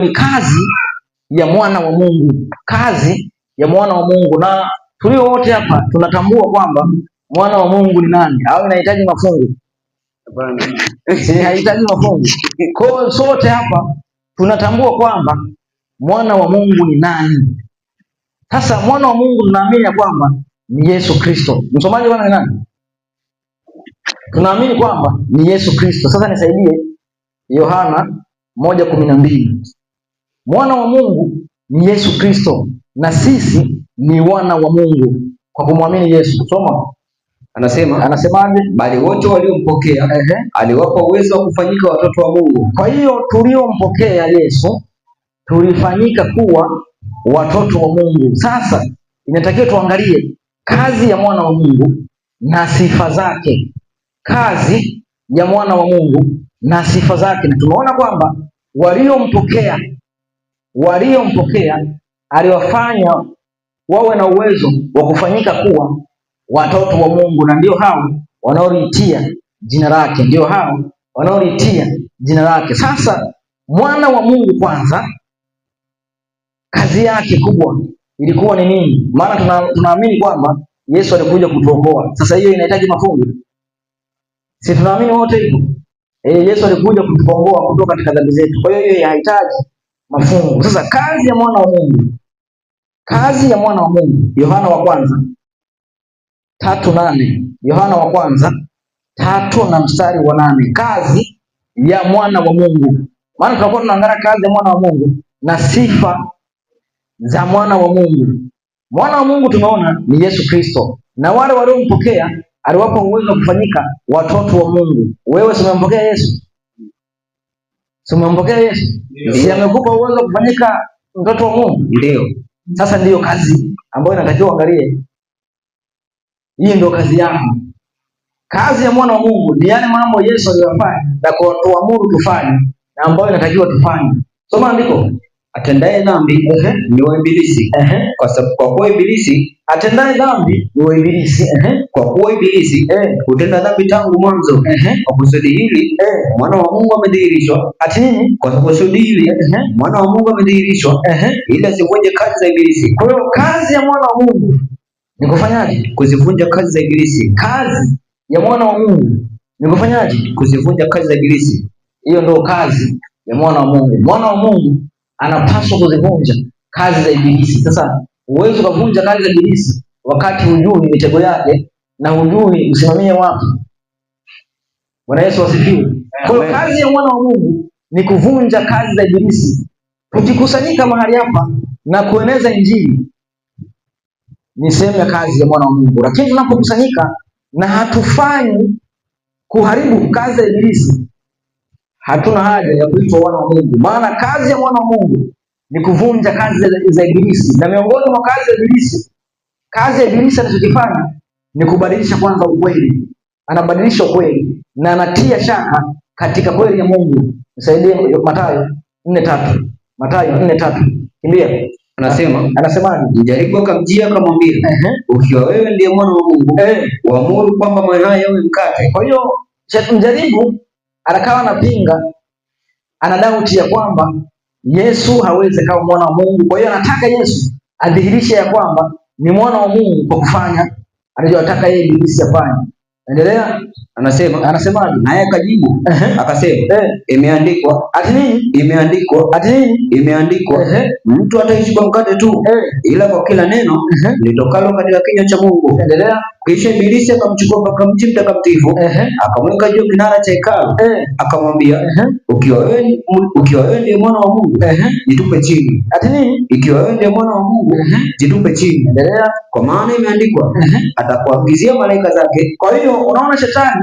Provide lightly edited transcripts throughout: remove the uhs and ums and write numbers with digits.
Ni kazi ya mwana wa Mungu, kazi ya mwana wa Mungu. Na tulio wote hapa tunatambua kwamba mwana wa Mungu ni nani, au inahitaji mafungu? Hapana. Haihitaji mafungu. Kwa hiyo sote hapa tunatambua kwamba mwana wa Mungu ni nani. Sasa mwana wa Mungu tunaamini ya kwamba ni Yesu Kristo. Msomaji wana ni nani? Tunaamini kwamba ni Yesu Kristo. Sasa nisaidie Yohana 1:12. Mwana wa Mungu ni Yesu Kristo na sisi ni wana wa Mungu kwa kumwamini Yesu. Soma. Anasemaje? Bali wote waliompokea aliwapa uwezo wa kufanyika watoto wa Mungu. Kwa hiyo tuliompokea Yesu tulifanyika kuwa watoto wa Mungu. Sasa inatakiwa tuangalie kazi ya mwana wa Mungu na sifa zake. Kazi ya mwana wa Mungu na sifa zake. Na tumeona kwamba waliompokea aliwafanya wawe na uwezo wa kufanyika kuwa watoto wa Mungu, na ndio hao wanaoliitia jina lake, ndio hao wanaoliitia jina lake. Sasa mwana wa Mungu kwanza, kazi yake kubwa ilikuwa ni nini? Maana tunaamini kwamba Yesu alikuja kutuokoa. Sasa hiyo inahitaji mafungu, si tunaamini wote hivyo? Yesu alikuja kutukomboa kutoka katika dhambi zetu. Kwa hiyo inahitaji mafungu. Sasa kazi ya mwana wa Mungu, kazi ya mwana wa Mungu, Yohana wa kwanza 3:8. Yohana wa kwanza 3:8. Kazi ya mwana wa Mungu. Maana tunakuwa tunaangalia kazi ya mwana wa Mungu na sifa za mwana wa Mungu. Mwana wa Mungu tumeona ni Yesu Kristo, na wale waliompokea aliwapa uwezo wa kufanyika watoto wa Mungu. Wewe umempokea Yesu? Umempokea Yesu? Si amekupa uwezo wa kufanyika mtoto wa Mungu? Ndio. Sasa ndiyo kazi ambayo inatakiwa angalie. Hii ndio kazi yako. Kazi ya mwana wa Mungu ni yale mambo Yesu aliyofanya na kutuamuru tufanye, na ambayo inatakiwa tufanye. Soma andiko. Atendaye dhambi ni wa ibilisi. Kwa kuwa ibilisi atendaye dhambi ni wa ibilisi. Kwa kuwa ibilisi hutenda dhambi tangu mwanzo. Kwa kusudi hili mwana wa Mungu amedhihirishwa. Ati kwa kusudi hili mwana wa Mungu amedhihirishwa ili asivunje kazi za ibilisi. Kwa hiyo kazi ya mwana wa Mungu ni kufanyaje? Kuzivunja kazi za ibilisi. Kazi ya mwana wa Mungu ni kufanyaje? Kuzivunja kazi za ibilisi. Hiyo ndio kazi ya mwana wa Mungu. Mwana wa Mungu anapaswa kuzivunja kazi za ibilisi. Sasa uwezo kuvunja kazi za ibilisi wakati hujui mitego yake na hujui usimamie wapi. Bwana Yesu asifiwe. Kwa hiyo kazi ya mwana wa Mungu ni kuvunja kazi za ibilisi. Tukikusanyika mahali hapa na kueneza injili ni sehemu ya kazi ya mwana wa Mungu, lakini tunapokusanyika na hatufanyi kuharibu kazi za ibilisi, hatuna haja ya kuitwa wana wa Mungu. Maana kazi ya mwana wa Mungu ni kuvunja kazi za ibilisi. Na miongoni mwa kazi za ibilisi, kazi ya ibilisi anachokifanya ni kubadilisha kwanza ukweli. Anabadilisha ukweli na anatia shaka katika kweli ya Mungu. Nisaidie Mathayo 4:3. Mathayo 4:3. Kimbia. Anasemaje? Mjaribu akamjia akamwambia, ukiwa wewe ndiye mwana wa Mungu, waamuru kwamba mawe haya yawe mkate. Kwa hiyo mjaribu anakawa anapinga, anadauti ya kwamba Yesu hawezi kama mwana wa Mungu. Kwa hiyo anataka Yesu adhihirishe ya kwamba ni mwana wa Mungu kwa kufanya anachotaka yeye ibilisi afanye. Endelea. Anasemaje? Naye akajibu akasema, imeandikwa. Ati nini? Imeandikwa. Ati nini? Imeandikwa, mtu hataishi kwa mkate tu, ila kwa kila neno litokalo katika kinywa cha Mungu. Endelea. Kisha ibilisi akamchukua mpaka mji mtakatifu, akamweka juu kinara cha hekalu, akamwambia, ukiwa wewe ndiye mwana wa Mungu, jitupe chini. Ati nini? Ikiwa wewe ndiye mwana wa Mungu, jitupe chini. Endelea. Kwa maana imeandikwa, atakuagizia malaika zake. Kwa hiyo unaona shetani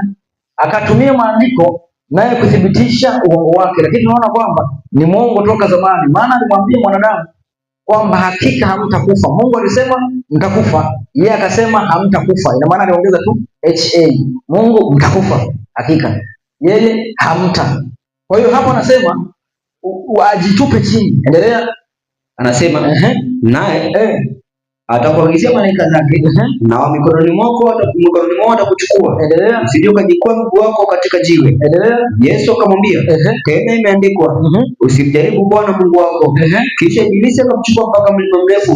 akatumia maandiko naye kuthibitisha uongo wake, lakini tunaona kwamba ni mwongo toka zamani. Maana alimwambia mwanadamu kwamba hakika hamtakufa. Mungu alisema mtakufa, yeye akasema hamtakufa. Ina maana aliongeza tu Mungu mtakufa, hakika yeye hamta. Kwa hiyo hapo anasema ajitupe chini. Endelea. Anasema naye atakuagizia malaika zake na mikononi mwao atakuchukua, usije ukajikwaa mguu wako katika jiwe. Yesu akamwambia, tena imeandikwa, usimjaribu Bwana Mungu wako. Kisha ibilisi akamchukua mpaka mlima mrefu.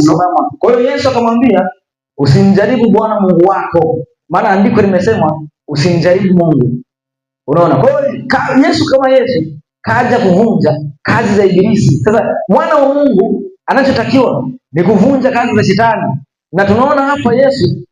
Kwa hiyo Yesu akamwambia usimjaribu Bwana Mungu wako, maana andiko limesema usimjaribu Mungu. Unaona? Kwa hiyo Yesu kama Yesu kaja kuvunja kazi za ibilisi. Sasa mwana wa Mungu anachotakiwa ni kuvunja kazi za shetani, na tunaona hapa Yesu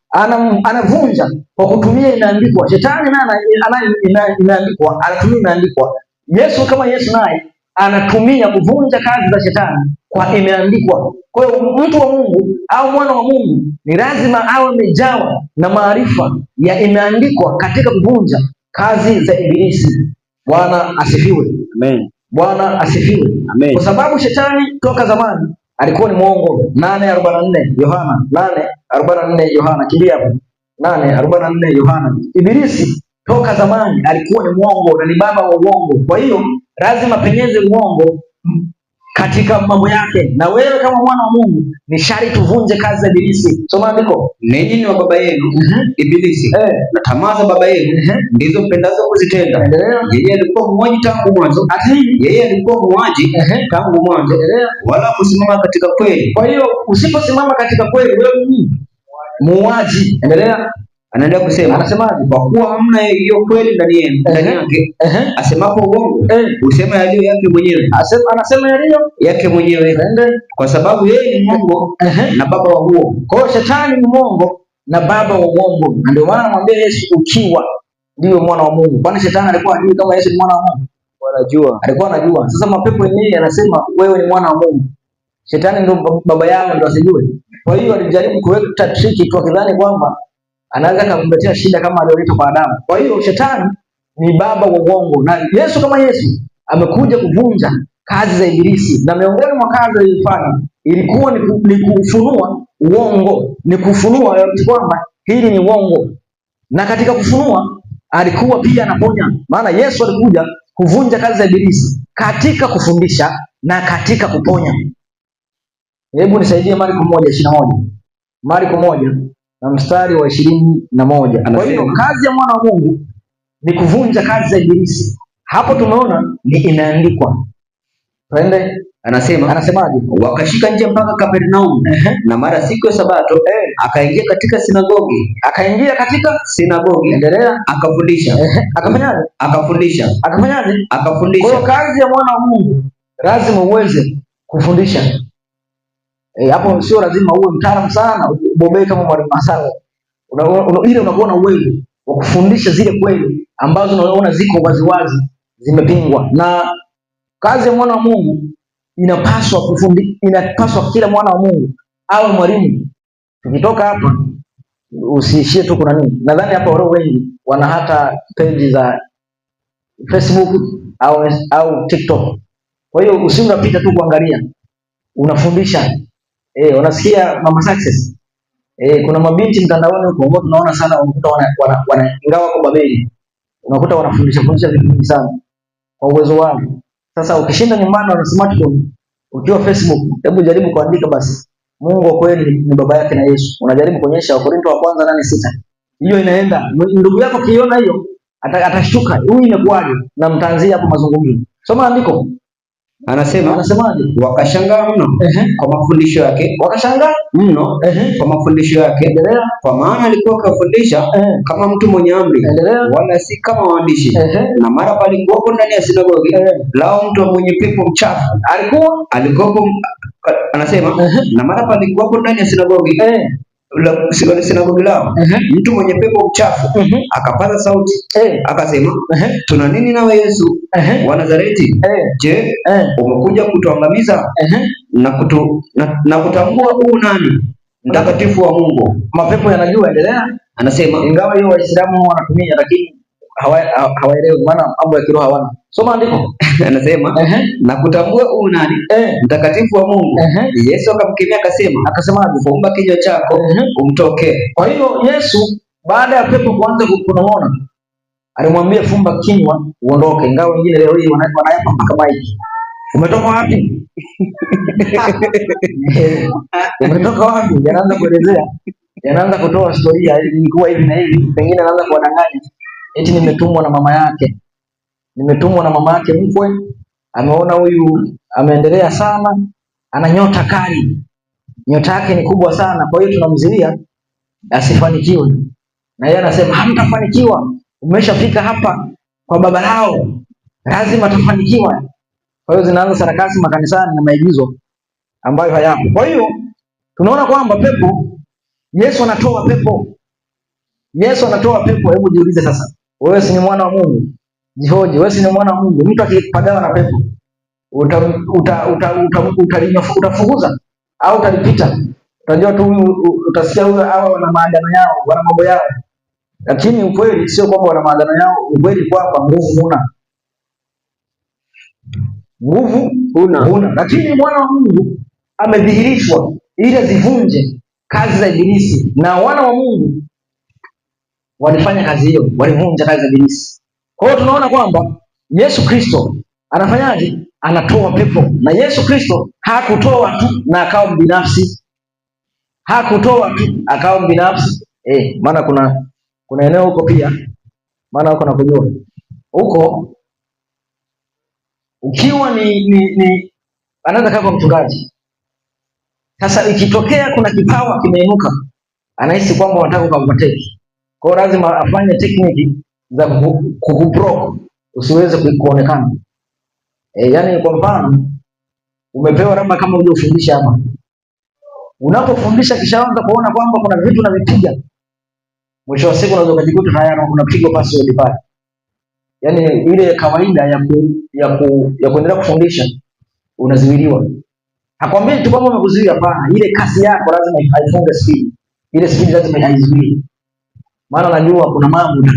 anavunja kwa kutumia imeandikwa. Shetani naye imeandikwa, anatumia imeandikwa. Yesu kama Yesu naye anatumia kuvunja kazi za shetani kwa imeandikwa. Kwa hiyo mtu wa Mungu au mwana wa Mungu ni lazima awe amejawa na maarifa ya imeandikwa katika kuvunja kazi za ibilisi. Bwana asifiwe. Amen. Bwana asifiwe. Amen. Kwa sababu shetani toka zamani alikuwa ni mwongo. 8:44 Yohana, 8:44 Yohana, kimbia hapo. 8:44 Yohana. Ibilisi toka zamani alikuwa ni mwongo na ni baba wa uongo. Kwa hiyo lazima penyeze uongo katika mambo yake. Na wewe kama mwana wa Mungu ni sharti tuvunje kazi za ibilisi. Soma andiko. Ninyi ni wa baba yenu ibilisi, na tamaa za baba yenu ndizo mpendazo kuzitenda. Yeye alikuwa muuaji tangu mwanzo. Yeye alikuwa muuaji tangu mwanzo, wala kusimama katika kweli. Kwa hiyo usiposimama katika kweli wewe ni muuaji. Endelea. Anaendelea kusema, anasemaje? Kwa kuwa hamna hiyo kweli ndani yake, asemapo uongo usema yaliyo yake mwenyewe. Anasema yaliyo yake mwenyewe, kwa sababu yeye ni mwongo na baba wa uongo. Kwa hiyo shetani ni mwongo na baba wa uongo, na ndio maana anamwambia Yesu, ukiwa ndiwe mwana wa Mungu. Kwani shetani alikuwa ajui kama Yesu ni mwana wa Mungu? Anajua, alikuwa anajua. Sasa mapepo yenyewe yanasema wewe ni mwana wa Mungu, shetani ndio baba yao, ndio asijue. Kwa hiyo alijaribu kuweka triki tu akidhani kwamba anaweza kumletea shida kama aliyoleta kwa Adamu. Kwa hiyo shetani ni baba wa uongo, na Yesu kama Yesu amekuja kuvunja kazi za ibilisi, na miongoni mwa kazi alizofanya ilikuwa ni kufunua uongo, ni kufunua kwamba hili ni uongo, na katika kufunua alikuwa pia anaponya. Maana Yesu alikuja kuvunja kazi za ibilisi katika kufundisha na katika kuponya. Hebu nisaidie Marko 1:21. Marko 1 na mstari wa 21. Kwa hiyo kazi ya mwana wa Mungu ni kuvunja kazi za ibilisi. Hapo tumeona ni imeandikwa. Twende, anasemaje? Wakashika njia mpaka Kapernaum, na mara siku ya Sabato akaingia katika sinagogi. Endelea. Akafundisha. Akafanyaje? Kwa hiyo kazi ya mwana wa Mungu lazima uweze kufundisha. Hapo sio lazima uwe mtaalamu sana, ubobee kama mwalimu Masao. Ile unakuwa na uwezo wa kufundisha zile kweli ambazo unaona ziko waziwazi zimepingwa. Na kazi ya mwana wa Mungu inapaswa kila mwana wa Mungu awe mwalimu. Tukitoka hapa usiishie tu kuna nini. Nadhani hapa wale wengi wana hata page za Facebook au TikTok. Kwa hiyo usinapita tu kuangalia, unafundisha. Unasikia Mama Success. Kuna mabinti mtandaoni huko ambao tunaona sana, unakuta ingawa wako Babeli, unakuta wanafundisha vitu vingi sana kwa uwezo wao. Sasa ukishinda nyumbani na smartphone, ukiwa Facebook, hebu jaribu kuandika basi Mungu wa kweli ni baba yake na Yesu. Unajaribu kuonyesha Wakorintho wa kwanza 8:6. Hiyo inaenda. Ndugu yako kiona hiyo atashtuka. Huyu imekuaje? Na mtaanzia hapo mazungumzo. Soma andiko. Anasemaje? Wakashangaa mno kwa mafundisho yake. Kwa maana alikuwa akifundisha kama mtu mwenye amri, wala si kama waandishi. Na mara palikuwa ndani ya sinagogi lao mtu mwenye pepo mchafu. Na mara palikuwa ndani ya sinagogi sinagogi lao mtu mwenye pepo mchafu. Akapaza sauti akasema, tuna nini nawe Yesu wa Nazareti? Je, umekuja kutuangamiza na kutambua huu nani mtakatifu wa Mungu? Mapepo yanajua. Endelea. Anasema ingawa hiyo Waislamu wanatumia, lakini hawaelewi, maana mambo ya kiroho hawana. Soma andiko. Anasema na kutambua huu nani mtakatifu wa Mungu. Yesu akamkemea akasema, fumba kinywa chako umtoke. Kwa hiyo Yesu baada ya pepo kuanza kunong'ona alimwambia fumba kinywa uondoke, ingawa wengine leo hii wanayapa mpaka maiki. Umetoka wapi? Umetoka wapi? Yanaanza kuelezea, yanaanza kutoa historia, ilikuwa hivi na hivi, pengine anaanza kuwadanganya eti nimetumwa na mama yake, nimetumwa na mama yake mkwe, ameona huyu ameendelea sana, ana nyota kali, nyota yake ni kubwa sana, kwa hiyo tunamzuia asifanikiwe. Na yeye anasema hamtafanikiwa, umeshafika hapa kwa baba lao, lazima tafanikiwa. Kwa hiyo zinaanza sarakasi makanisani na maigizo ambayo hayapo. Kwa hiyo tunaona kwamba pepo, Yesu anatoa pepo, Yesu anatoa pepo. Hebu jiulize sasa, wewe si ni mwana wa Mungu? Jihoji, wewe si ni mwana wa Mungu? Mtu akipagawa na pepo utafukuza au utalipita? Utajua tu, utasikia huyo hao wana maagano yao, wana mambo yao, lakini ukweli sio kwamba wana maagano yao. Ukweli kwamba nguvu huna, nguvu huna. Lakini mwana wa Mungu amedhihirishwa ili azivunje kazi za ibilisi, na wana wa Mungu walifanya kazi hiyo, walivunja kazi za ibilisi. Kwa hiyo tunaona kwamba Yesu Kristo anafanyaje? Anatoa pepo. Na Yesu Kristo hakutoa tu na akawa binafsi, hakutoa tu akawa binafsi. Maana kuna eneo huko pia, maana huko nakujua huko, ukiwa ni anaweza kama mchungaji. Sasa ikitokea kuna kipawa kimeinuka, anahisi kwamba wanataka kukumateki, kwa hiyo lazima afanye tekniki za kukublock usiweze kuonekana. Yani kwa mfano umepewa labda kama uje ufundisha hapa, unapofundisha kisha anza kuona kwamba kuna vitu unavipiga, mwisho wa siku unaweza kujikuta tayari unapiga password pale. Yani ile kawaida ya kuendelea kufundisha unaziwiliwa. Hakwambii tu kwamba umekuzuia, hapana, ile kasi yako lazima haifunge speed. Ile speed lazima haizuie. Maana najua kuna mambo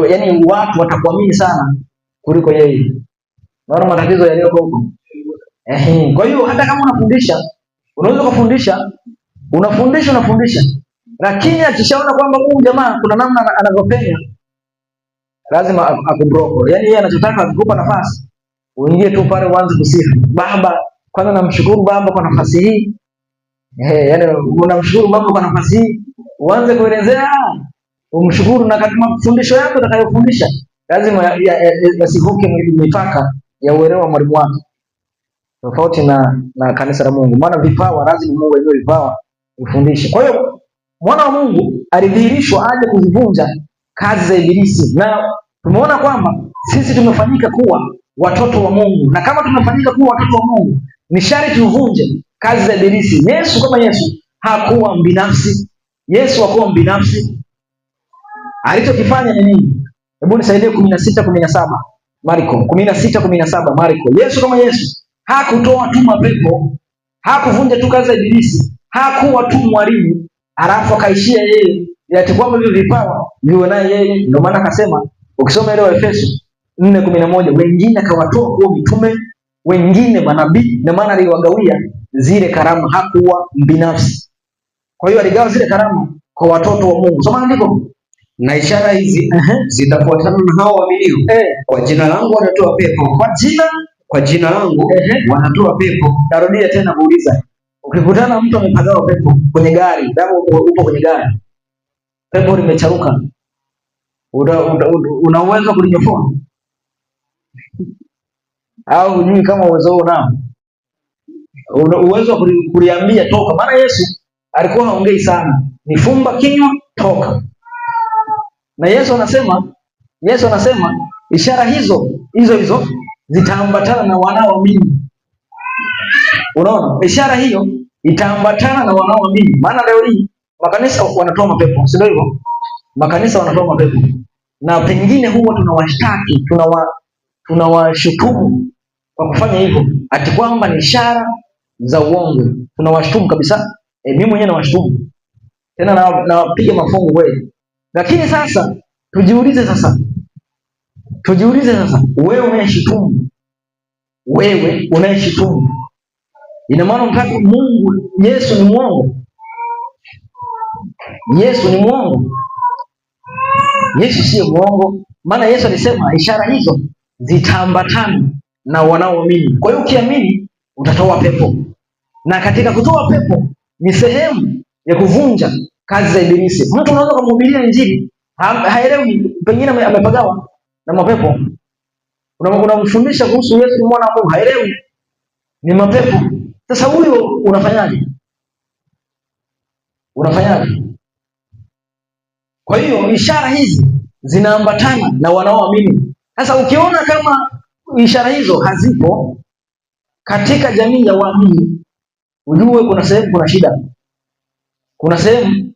yani watu watakuamini sana kuliko yeye. Naona matatizo yaliyoko huko. Kwa hiyo hata kama unafundisha, unaweza kufundisha, unafundisha, lakini akishaona kwamba huyu jamaa kuna namna anavyopenya, lazima akublock. Yani yeye anachotaka akukupa nafasi, uingie tu pale uanze kusifu. Baba, kwanza namshukuru Baba kwa nafasi hii. Yani unamshukuru Baba kwa nafasi hii, uanze kuelezea, umshukuru, na katika mafundisho yako utakayofundisha lazima yasivuke mipaka ya uelewa wa mwalimu wako. Tofauti na kanisa la Mungu. Maana vipawa lazima Mungu aiwe vipawa ufundishe. Kwa hiyo mwana wa Mungu alidhihirishwa aje kuzivunja kazi za ibilisi, na tumeona kwamba sisi tumefanyika kuwa watoto wa Mungu, na kama tumefanyika kuwa watoto wa Mungu ni sharti tuvunje kazi za ibilisi. Yesu kama Yesu hakuwa mbinafsi. Yesu hakuwa mbinafsi. Alichokifanya ni nini? Hebu nisaidie 16:17 Marko 16:17 Marko. Yesu kama Yesu hakutoa tu mapepo, hakuvunja tu kazi za ibilisi, hakuwa tu mwalimu alafu akaishia yeye ati kwamba hivyo vipawa viwe naye yeye. Ndio maana akasema, ukisoma ile Efeso 4:11, wengine akawatoa kuwa mitume, wengine manabii, na maana aliwagawia zile karama, hakuwa binafsi. Kwa hiyo aligawa zile karama kwa watoto wa Mungu. Soma andiko. Na ishara hizi zitafuatana na hao waaminio. Kwa jina langu wanatoa pepo. Kwa jina langu wanatoa pepo. Narudia tena kuuliza. Ukikutana mtu amepagawa pepo kwenye gari, kama upo kwenye gari, pepo limecharuka, una uwezo kulinyofoa? Au hujui kama uwezo unao? Una uwezo kuliambia toka? Maana Yesu alikuwa haongei sana, ni fumba kinywa toka. Na Yesu anasema ishara hizo zitaambatana na wanaoamini. Unaona? Ishara hiyo itaambatana na wanaoamini. Maana leo hii makanisa wanatoa mapepo, si ndio hivyo? Makanisa wanatoa mapepo. Na pengine huwa tunawashtaki, tunawashutumu kwa kufanya hivyo, ati kwamba ni ishara za uongo. Tunawashutumu kabisa. Mimi mwenyewe nawashutumu. Tena napiga mafungu kweli. Lakini sasa tujiulize sasa, wewe unayeshutumu, ina maana mtaka Mungu, Yesu ni mwongo? Yesu ni mwongo? Yesu sio mwongo. Maana Yesu alisema ishara hizo zitaambatana na wanaoamini. Kwa hiyo ukiamini utatoa pepo, na katika kutoa pepo ni sehemu ya kuvunja kazi za ibilisi. Mtu unaweza kumhubiria injili haelewi, pengine amepagawa na mapepo. Unamfundisha kuhusu Yesu mwana wa Mungu, haelewi, ni mapepo. Sasa huyo unafanyaje? Kwa hiyo ishara hizi zinaambatana na wanaoamini. Sasa ukiona kama ishara hizo hazipo katika jamii ya waamini, ujue kuna sehemu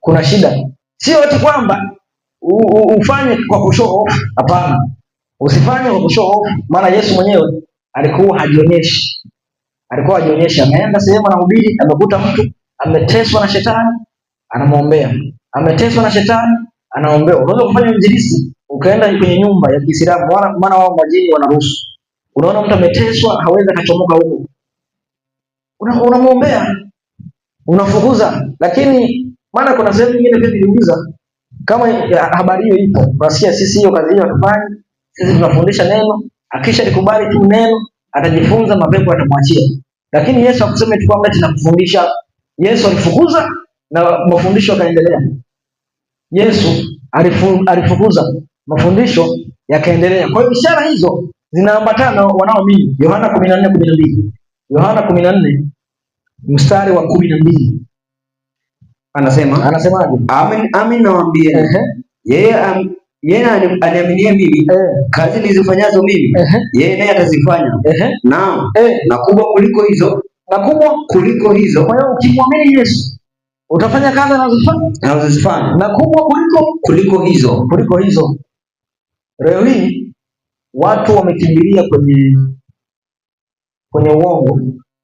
kuna shida. Sio eti kwamba ufanye kwa kushow off. Hapana, usifanye kwa kushow off, maana Yesu mwenyewe alikuwa hajionyeshi. Ameenda sehemu anahubiri, amekuta mtu ameteswa na shetani, anamwombea. Unaweza kufanya injilisi ukaenda kwenye nyumba ya Kiislamu, maana wao majini wanaruhusu. Unaona mtu ameteswa, hawezi akachomoka huko, unamwombea, unafukuza. Lakini maana kuna sehemu nyingine pia niliuliza kama habari hiyo ipo, unasikia sisi hiyo kazi hiyo hatufanye, sisi tunafundisha neno, akisha likubali tu neno atajifunza, mapepo atamwachia. Lakini Yesu hakusema tu kwamba tunakufundisha. Yesu alifukuza na mafundisho yakaendelea. Yesu alifukuza, mafundisho yakaendelea. Kwa hiyo ishara hizo zinaambatana na wanaoamini. Yohana 14:12. Yohana 14 mstari wa 12. Anasemaje? Amen nawaambia, yeye aniaminie mimi, kazi nilizofanyazo mimi yeye naye atazifanya, naam, na kubwa kuliko hizo. Kwa hiyo ukimwamini Yesu utafanya kazi anazozifanya, na kubwa kuliko hizo. Leo hii watu wamekimbilia kwenye uongo,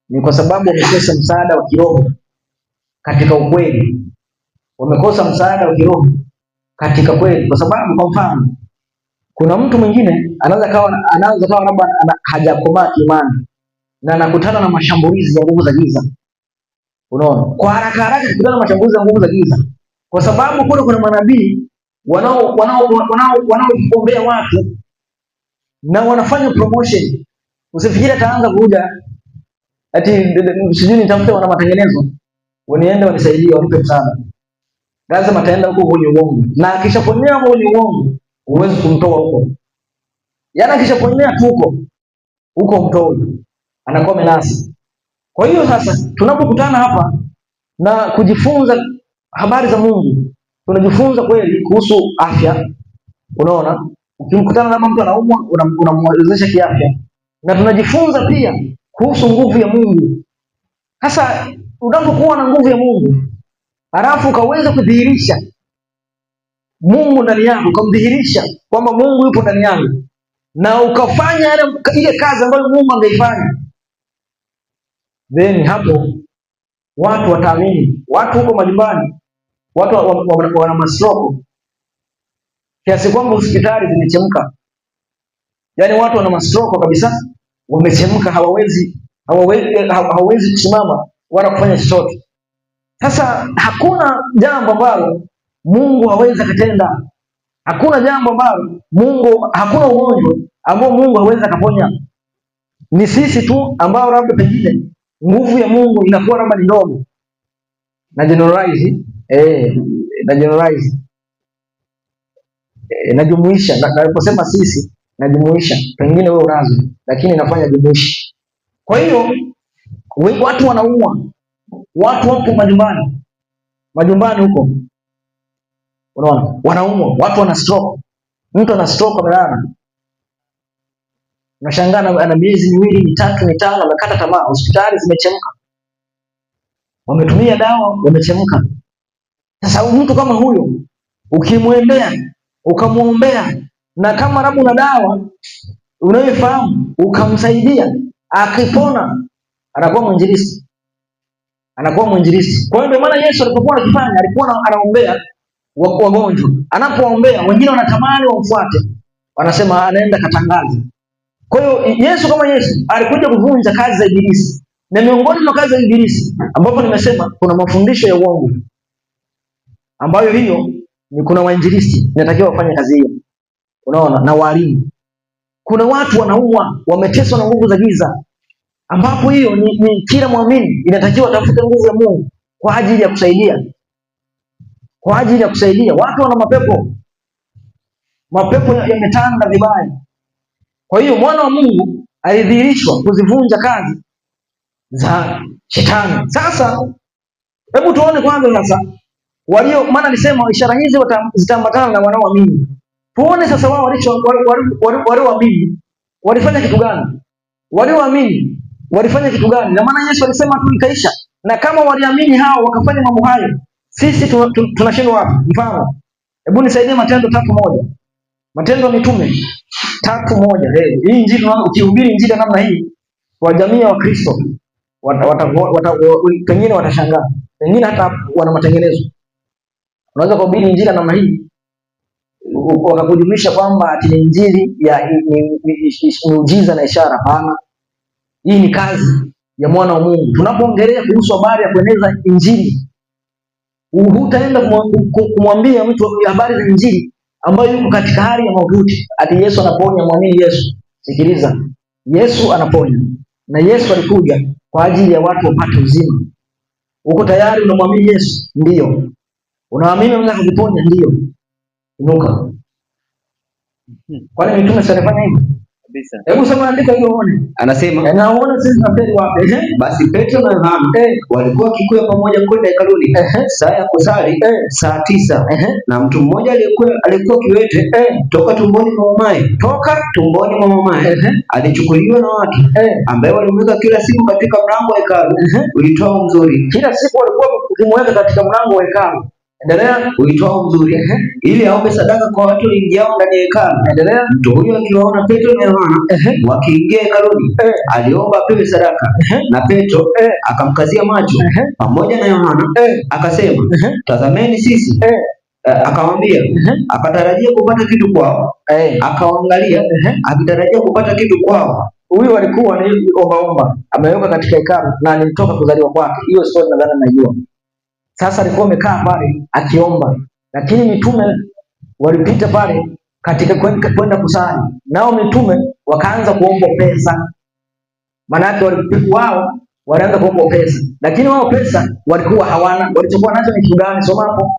ni kwa sababu wamekosa msaada wa kiroho katika ukweli. Wamekosa msaada wa kiroho katika kweli, kwa sababu kwa mfano kuna mtu mwingine anaweza kawa labda hajakomaa imani na anakutana na mashambulizi ya nguvu za giza. Unaona, kwa haraka kukutana na mashambulizi ya nguvu za giza, kwa sababu kule kuna manabii wanaoombea watu na wanafanya promotion. Usifikiri ataanza kuja ati sijui nitafute wana matengenezo waniende wanisaidie wanipe msaada. Lazima ataenda huko kwenye uongo, na akishaponyea huko kwenye uongo huwezi kumtoa huko. Yaani akishaponyea tu huko mtoi anakuwa menasi. Kwa hiyo sasa tunapokutana hapa na kujifunza habari za Mungu, tunajifunza kweli kuhusu afya. Unaona, ukimkutana na mtu anaumwa unamwezesha kiafya, na tunajifunza pia kuhusu nguvu ya Mungu. Sasa unapokuwa na nguvu ya Mungu halafu ukaweza kudhihirisha Mungu ndani yako, ukamdhihirisha kwamba Mungu yupo ndani yangu, na ukafanya ile kazi ambayo Mungu angeifanya, then hapo watu wataamini. Watu huko majumbani, watu wana mastroke kiasi kwamba hospitali zimechemka. Yaani watu wana mastroke kabisa, wamechemka, hawawezi kusimama wala kufanya chochote. Sasa hakuna jambo ambalo Mungu hawezi kutenda. Hakuna jambo ambalo hakuna ugonjwa ambao Mungu hawezi kuponya. Ni sisi tu ambao labda pengine nguvu ya Mungu inakuwa labda ni ndogo. Na generalize najumuisha, naposema sisi najumuisha, pengine wewe unazo, lakini nafanya jumuishi. Kwa hiyo watu wanaumwa, watu wapo majumbani huko, unaona, wanaumwa, watu wana stroke. Mtu ana stroke amelala, unashangaa ana miezi 2, 3, 5, amekata tamaa, hospitali zimechemka, wametumia dawa, wamechemka. Sasa mtu kama huyo ukimwendea ukamwombea, na kama labda una dawa unayofahamu ukamsaidia, akipona anakuwa mwinjilisti. Kwa hiyo ndio maana Yesu alipokuwa akifanya, alikuwa anaombea wagonjwa. Anapoombea wengine wanatamani wamfuate, wanasema anaenda katangaza. Kwa hiyo Yesu kama Yesu alikuja kuvunja kazi za ibilisi, na miongoni mwa kazi za ibilisi ambapo nimesema kuna mafundisho ya uongo, ambayo hiyo ni kuna wainjilisti inatakiwa wafanye kazi hiyo, unaona, na walimu. Kuna watu wanaumwa, wameteswa na nguvu za giza, ambapo hiyo ni kila muamini inatakiwa atafute nguvu ya Mungu kwa ajili ya kusaidia, kwa ajili ya kusaidia. Watu wana mapepo yametanda vibaya. Kwa hiyo mwana wa Mungu alidhihirishwa kuzivunja kazi za shetani. Sasa hebu tuone kwanza sasa maana alisema ishara hizi zitaambatana na wanaoamini. Tuone sasa wao walioamini walifanya kitu gani? Walioamini walifanya kitu gani? Na maana Yesu alisema tu ikaisha. Na kama waliamini hao wakafanya mambo hayo, sisi tunashindwa wapi? Mfano, hebu nisaidie Matendo 3:1. Matendo ya Mitume 3:1. Hii injili, ukihubiri injili namna hii kwa jamii ya Wakristo, pengine watashangaa, pengine hata wana matengenezo. Unaweza kuhubiri injili namna hii wakakujulisha kwamba ati ni injili ya miujiza na ishara. Hapana, hii ni kazi ya mwana wa Mungu. Tunapoongelea kuhusu habari ya kueneza injili, hutaenda kumwambia mtu habari za injili ambayo yuko katika hali ya maututi ati Yesu anaponya, mwamini Yesu. Sikiliza, Yesu anaponya, na Yesu alikuja kwa ajili ya watu wapate uzima. Uko tayari? Unamwamini Yesu? Ndio. Unaamini unaweza kuponya? Ndio. Inuka. Kwani mitume walifanya hivyo? Kabisa. Hebu soma andiko hilo uone. Anasema, naona sisi tunapeli wapi? Basi Petro na Yohana walikuwa kikuya pamoja kwenda hekaluni saa ya kusali, saa 9. Na mtu mmoja alikuwa kiwete toka tumboni mwa mamaye, alichukuliwa na watu ambaye walimweka kila siku katika mlango wa hekalu uitwao Mzuri. Kila siku walikuwa wakimweka katika mlango wa hekalu. Endelea. Uitwao Mzuri, ili aombe sadaka kwa watu waingiao ndani ya hekalu. Endelea. Mtu huyo akiwaona Petro na Yohana wakiingia hekaluni, aliomba apewe sadaka. Na Petro akamkazia macho pamoja na Yohana, akasema, tazameni sisi. Akamwambia, akatarajia kupata kitu kwao. Akaangalia akitarajia kupata kitu kwao. Huyu alikuwa ni ombaomba, ameweka katika hekalu na alitoka kuzaliwa kwake. Hiyo story nadhani najua. Sasa alikuwa amekaa pale akiomba, lakini mitume walipita pale katika kwenda kusali, nao mitume wakaanza kuomba pesa. Maana wao walianza kuomba pesa, lakini wao pesa walikuwa hawana. Walichokuwa nacho ni kitu gani? Soma hapo.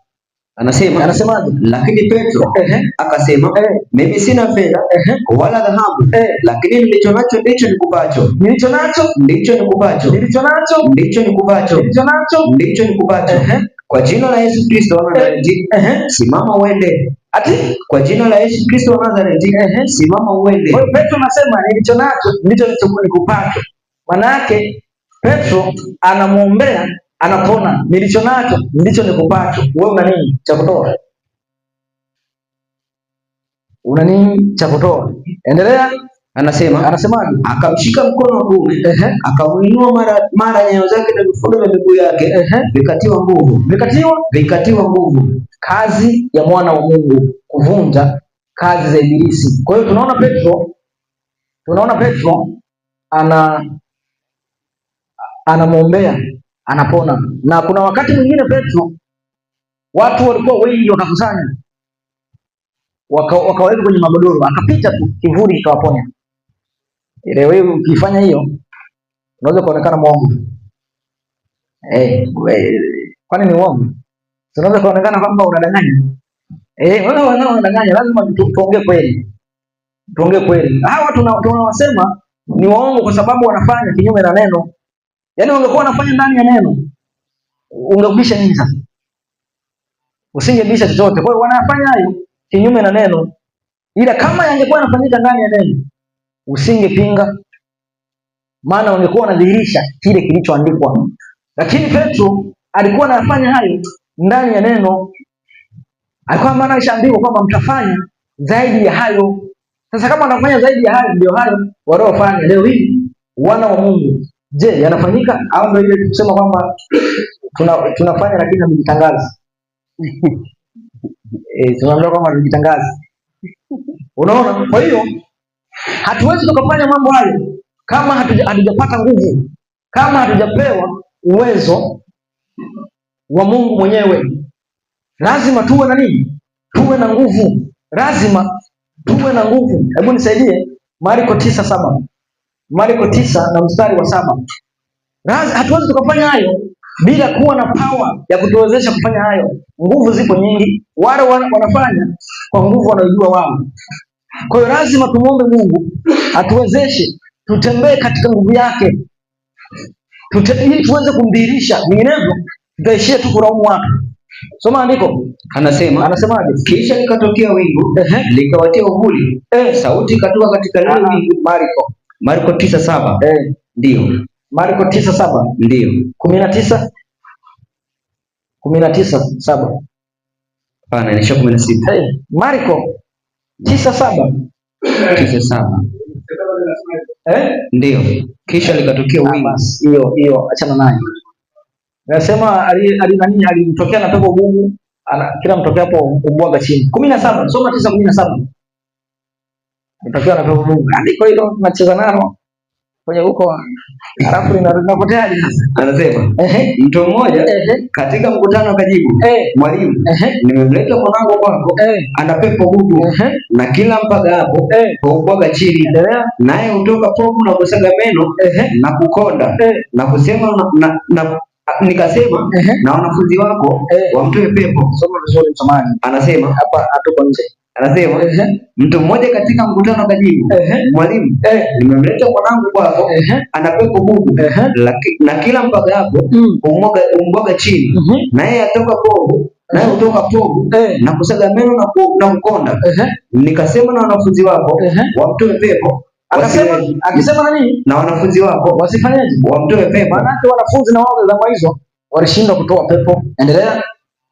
Anasemaje? Lakini Petro akasema, mimi sina fedha wala dhahabu, lakini nilicho nacho ndicho nikupacho. Kwa jina la Yesu Kristo wa Nazareti, simama uende. Ati kwa jina la Yesu Kristo wa Nazareti, simama uende. Kwa Petro anasema nilicho nacho ndicho nikupacho. Maana yake Petro anamuombea, anapona. Nilicho nacho ndicho nikupacho. Wewe una nini cha kutoa? Una nini cha kutoa? Endelea. Anasemaje? Akamshika mkono wa kuume, akamuinua mara nyayo zake na vifundo vya miguu yake vikatiwa nguvu. Kazi ya mwana wa Mungu kuvunja kazi za ibilisi. Kwa hiyo tunaona Petro anamwombea, anapona. Na kuna wakati mwingine Petro, watu walikuwa wengi wakakusanya, wakaweka kwenye magodoro, akapita tu, kivuli kikawaponya. Wewe ukifanya hiyo unaweza kuonekana mwongo. Kwani ni uongo? Unaweza kuonekana kwamba unadanganya. Wala wanadanganya, lazima tuongee kweli. Tuongee kweli. Hawa tunawasema ni waongo kwa sababu wanafanya kinyume na neno. Yaani wangekuwa wanafanya ndani ya neno, ungebisha nini sasa? Usingebisha chochote. Kwa hiyo wanafanya hayo kinyume na neno. Ila kama yangekuwa yanafanyika ndani ya neno, usingepinga, maana wangekuwa wanadhihirisha kile kilichoandikwa. Lakini Petro alikuwa anafanya hayo ndani ya neno. Alikuwa maana ishaandikwa kwamba mtafanya zaidi ya hayo. Sasa kama anafanya zaidi ya hayo, ndio hayo wanaofanya leo hii wana wa Mungu. Je, yanafanyika au ndio ile kusema kwamba tunafanya lakini hatujitangazi? Tunaambia kwamba hatujitangazi. Unaona? Kwa hiyo hatuwezi tukafanya mambo hayo kama hatujapata nguvu, kama hatujapewa uwezo wa Mungu mwenyewe. Lazima tuwe na nini? Tuwe na nguvu. Lazima tuwe na nguvu. Hebu nisaidie. Marko 9:7. Marko 9 na mstari wa 7. Hatuwezi tukafanya hayo bila kuwa na power ya kutuwezesha kufanya hayo. Nguvu zipo nyingi, wale wanafanya kwa nguvu wanayojua wao. Kwa hiyo lazima tumuombe Mungu atuwezeshe tutembee katika nguvu yake, ili tuweze kumdhihirisha. Vinginevyo tutaishia tu kulaumu watu. Soma andiko. Anasemaje? Kisha likatokea wingu likawatia uvuli, sauti ikatoka katika lile wingu. Marko 9:7. Ndio. Marko 9:7. Ndio. 19:7. Hapana, ni 16. Marko 9:7. 9:7. Ndio. Kisha likatokea wingu. Hiyo achana nayo. Nasema alimtokea na pepo bubu, kila mtokea hapo ubwaga chini. 17. Soma 9:17. Mtokea na pepo bubu. Andiko hilo tunacheza nalo kwenye huko, alafu linapotea sasa. Anasema mtu mmoja katika mkutano akajibu, mwalimu, nimemleta mwanangu kwako, ana pepo bubu, na kila mpaka hapo hubwaga chini, naye hutoka povu na kusaga meno na kukonda na kusema nikasema na wanafunzi wako wamtoe pepo. Soma vizuri msomaji. Anasema hapa atuko nje. Anasema mtu mmoja katika mkutano akajibu, mwalimu, nimemleta mwanangu kwako, ana pepo bubu, na kila mpaka hapo umbwaga chini, naye atoka povu, naye hutoka povu na kusaga meno na kukonda. Nikasema na wanafunzi wako wamtoe pepo. Akisema na nini? Na wanafunzi wako wasifanyaje? Wamtoe pepo. Maana wanafunzi na wao zama hizo walishindwa kutoa pepo. Endelea.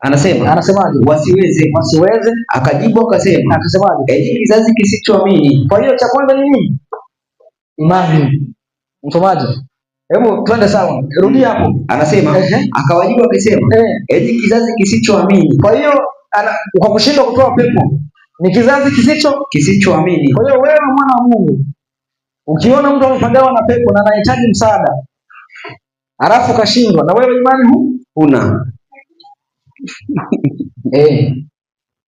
Anasemaje? Wasiweze. Akajibu akasemaje? Kizazi kisichoamini. Kwa hiyo cha kwanza ni nini? Imani. Msomaji, hebu twende sawa. Rudi hapo. Anasema akawajibu akasema, kizazi kisichoamini. Kwa hiyo kwa kushindwa kutoa pepo ni kizazi kisichoamini. Kwa hiyo wewe mwana wa Mungu, ukiona mtu amepagawa na pepo na anahitaji msaada, alafu kashindwa, na wewe imani huna.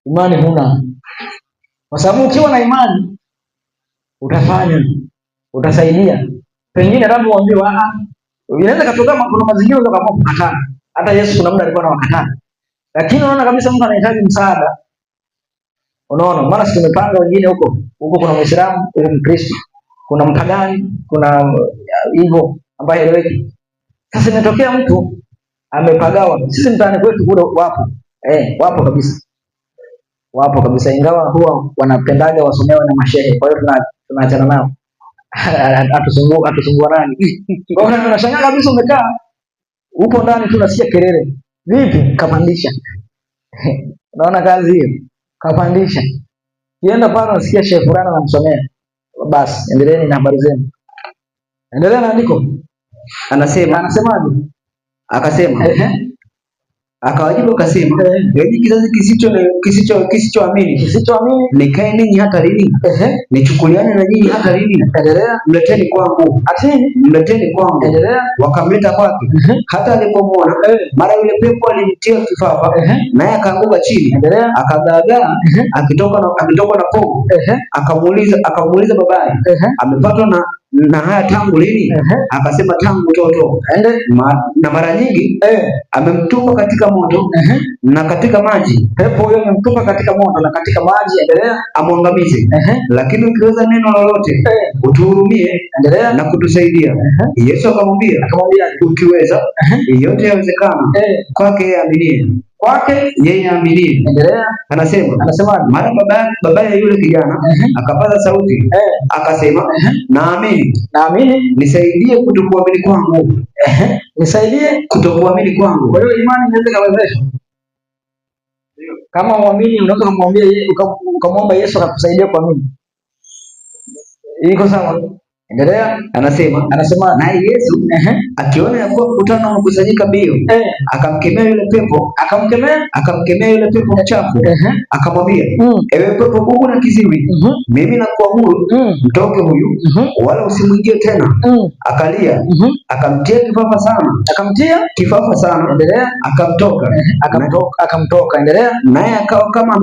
Imani huna. Kwa sababu ukiwa na imani utafanya, utasaidia. Pengine labda uambiwe inaweza katoka kuna mazingira ndio kama kukataa. Hata Yesu kuna muda alikuwa anawakataa. Lakini unaona kabisa mtu anahitaji msaada. Unaona, maana sisi tumepanga wengine huko kuna Muislamu, kuna Mkristo, kuna mpagani, kuna hivyo ambaye eleweki. Sasa imetokea mtu amepagawa. Sisi mtaani kwetu kule wapo kabisa. Wapo kabisa, ingawa huwa wanapendaga wasomewe na mashehe. Kwa hiyo tunaachana nao. Atusumbua nani? Kwa hiyo unashangaa kabisa, umekaa upo ndani tu unasikia kelele. Vipi? Kapandisha. Unaona kazi hiyo? Kapandisha. Kienda pale unasikia shehe fulani anamsomea. Basi, endeleeni na habari zenu. Endelea na andiko. Anasemaje? Akasema akawajibu akasema, kizazi kisichoamini nikae ninyi hata lini? Nichukuliane na nyinyi hata lini? Mleteni kwangu. Mleteni kwangu. Wakamleta kwake. Hata alipomwona, mara yule pepo alimtia kifafa, naye akaanguka chini, akagaagaa akitoka na povu. Akamuuliza babaye, amepatwa na haya tangu lini? Akasema tangu utoto. Na mara nyingi amemtupa katika moto na katika maji. Pepo huyo amemtupa katika moto na katika maji, amwangamize. Lakini ukiweza neno lolote utuhurumie na kutusaidia. Yesu akamwambia, ukiweza, yote yawezekana kwake yeye aaminie. Kwake yeye aaminie. Anasema mara baba ya yule kijana akapaza sauti akasema, naamini, nisaidie kutokuamini kwangu. Nisaidie kutokuamini kwangu. Kwa hiyo imani inaweza kuwezesha. Kama muamini unaweza kumwambia yeye, ukamwomba Yesu akakusaidia kuamini. Iko sawa? Endelea. Anasema naye Yesu akiona ya kuwa mkutano umekusanyika mbio, akamkemea yule pepo, akamkemea yule pepo mchafu, akamwambia, ewe pepo bubu na kiziwi, mimi nakuamuru mtoke huyu, wala usimwingie tena. Akalia, akamtia kifafa sana, akamtoka. Endelea. Naye akawa kama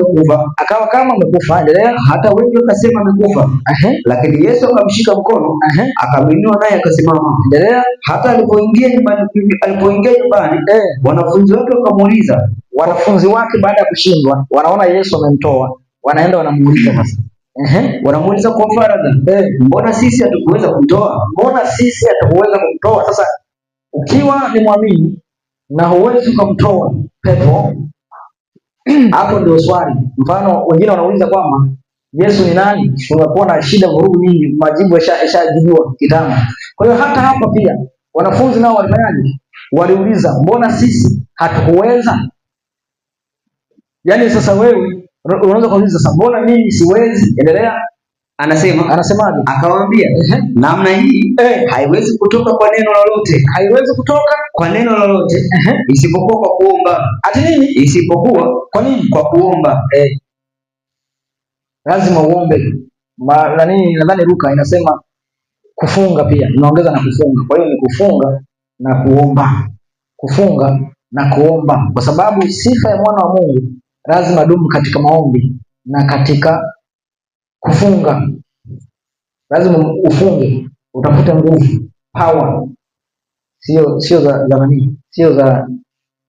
amekufa, endelea. Hata wengi wakasema amekufa, lakini Yesu akamshika mkono, akamwinua naye akasimama. Endelea. Hata alipoingia nyumbani, wanafunzi wake wakamuuliza. Wanafunzi wake baada ya kushindwa, wanaona Yesu amemtoa, wanaenda wanamuuliza sasa. Wanamuuliza kwa faragha, mbona sisi hatukuweza kumtoa? Sasa ukiwa ni mwamini na huwezi kumtoa pepo, hapo ndio swali. Mfano wengine wanauliza kwamba Yesu ni nani? Unakuwa na shida, vurugu nyingi, majibu yashajibiwa kitambo. Kwa hiyo hata hapa pia wanafunzi nao walifanyaje? Waliuliza, mbona sisi hatukuweza? Yaani sasa wewe unaweza kuuliza sasa, mbona mimi siwezi? Endelea. Anasemaje? Akawaambia, namna hii haiwezi kutoka kwa neno lolote, isipokuwa kwa kuomba. Ati nini? Isipokuwa kwa nini? Kwa kuomba. Lazima uombe. Nadhani Luka inasema kufunga pia, inaongeza na kufunga. Kwa hiyo ni kufunga na kuomba, kwa sababu sifa ya mwana wa Mungu lazima dumu katika maombi na katika kufunga. Lazima ufunge, utafute nguvu, power, sio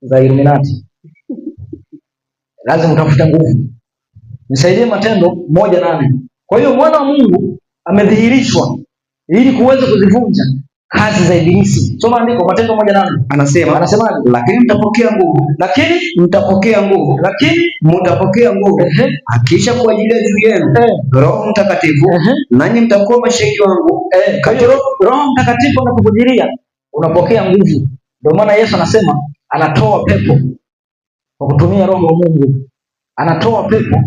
za Illuminati. Lazima utafute nguvu. Nisaidie Matendo 1:8. Kwa hiyo mwana wa Mungu amedhihirishwa ili kuweza kuzivunja kazi za ibilisi. Soma andiko Matendo 1:8. Anasema lakini mtapokea nguvu akisha kuajilia juu yenu Roho Mtakatifu, nanyi mtakuwa mashahidi wangu. Roho Mtakatifu anapokujilia unapokea nguvu. Ndio maana Yesu anasema anatoa pepo kwa kutumia Roho wa Mungu. Anatoa pepo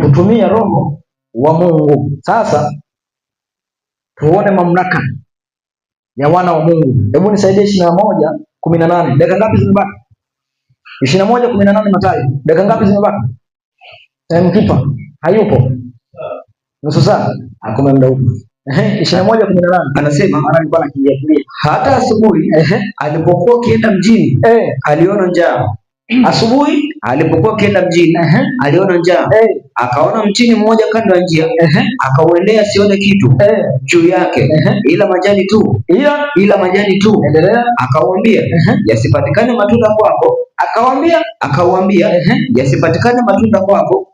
kutumia Roho wa Mungu. Sasa tuone mamlaka ya wana wa Mungu. Hebu nisaidie 21:18. Dakika ngapi zimebaki? 21:18 Mathayo. Dakika ngapi zimebaki? Time keeper hayupo. Nusu saa akome muda huko. 21:18 anasema, maana nilikuwa nakimbia. Hata asubuhi alipokuwa akienda mjini aliona njaa. Aliona njaa, akaona mtini mmoja kando ya njia, akauendea asione kitu juu yake ila majani tu. Akauambia, yasipatikane matunda kwako. Yasipatikane matunda kwako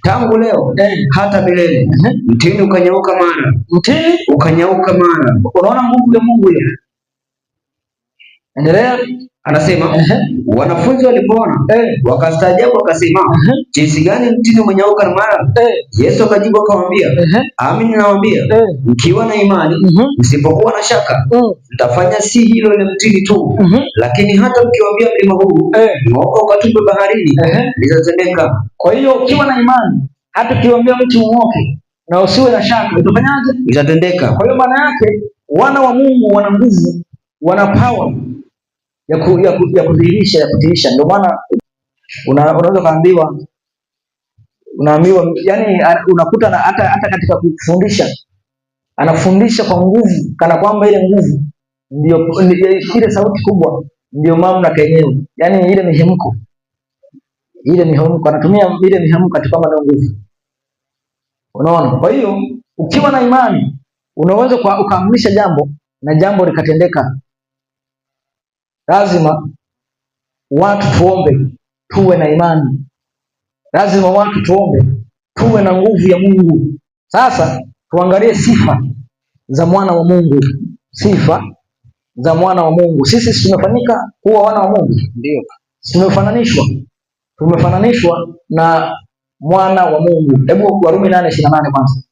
tangu leo hata milele. Mtini ukanyauka mara. Unaona nguvu ya Mungu ile. Endelea. Anasema wanafunzi walipoona wakastaajabu, wakasema jinsi gani mtini umenyauka mara? Yesu akajibu akamwambia, amini nawaambia, mkiwa na imani msipokuwa na shaka, mtafanya si hilo ile mtini tu, lakini hata mkiwaambia mlima huu ng'oka ukatupwe baharini, litatendeka. Kwa hiyo ukiwa na imani, hata ukiwaambia mti ung'oke na usiwe na shaka, utafanyaje? Litatendeka. Kwa hiyo maana yake wana wa Mungu wana nguvu, wana power ya kudhihirisha, ya kutiisha. Ndio maana unaweza kaambiwa, unaambiwa, yani unakuta hata katika kufundisha anafundisha kwa nguvu, kana kwamba ile nguvu ndio ile sauti kubwa ndio mamlaka yenyewe, yani ile mihemko, anatumia ile mihemko katika kama ndio nguvu. Unaona? Kwa hiyo ukiwa na imani unaweza ukaamrisha jambo na jambo likatendeka. Lazima watu tuombe, tuwe na imani. Lazima watu tuombe, tuwe na nguvu ya Mungu. Sasa tuangalie sifa za mwana wa Mungu. Sisi tumefanyika kuwa wana wa Mungu. Ndio. Tumefananishwa na mwana wa Mungu. Hebu Warumi 8:28 kwanza.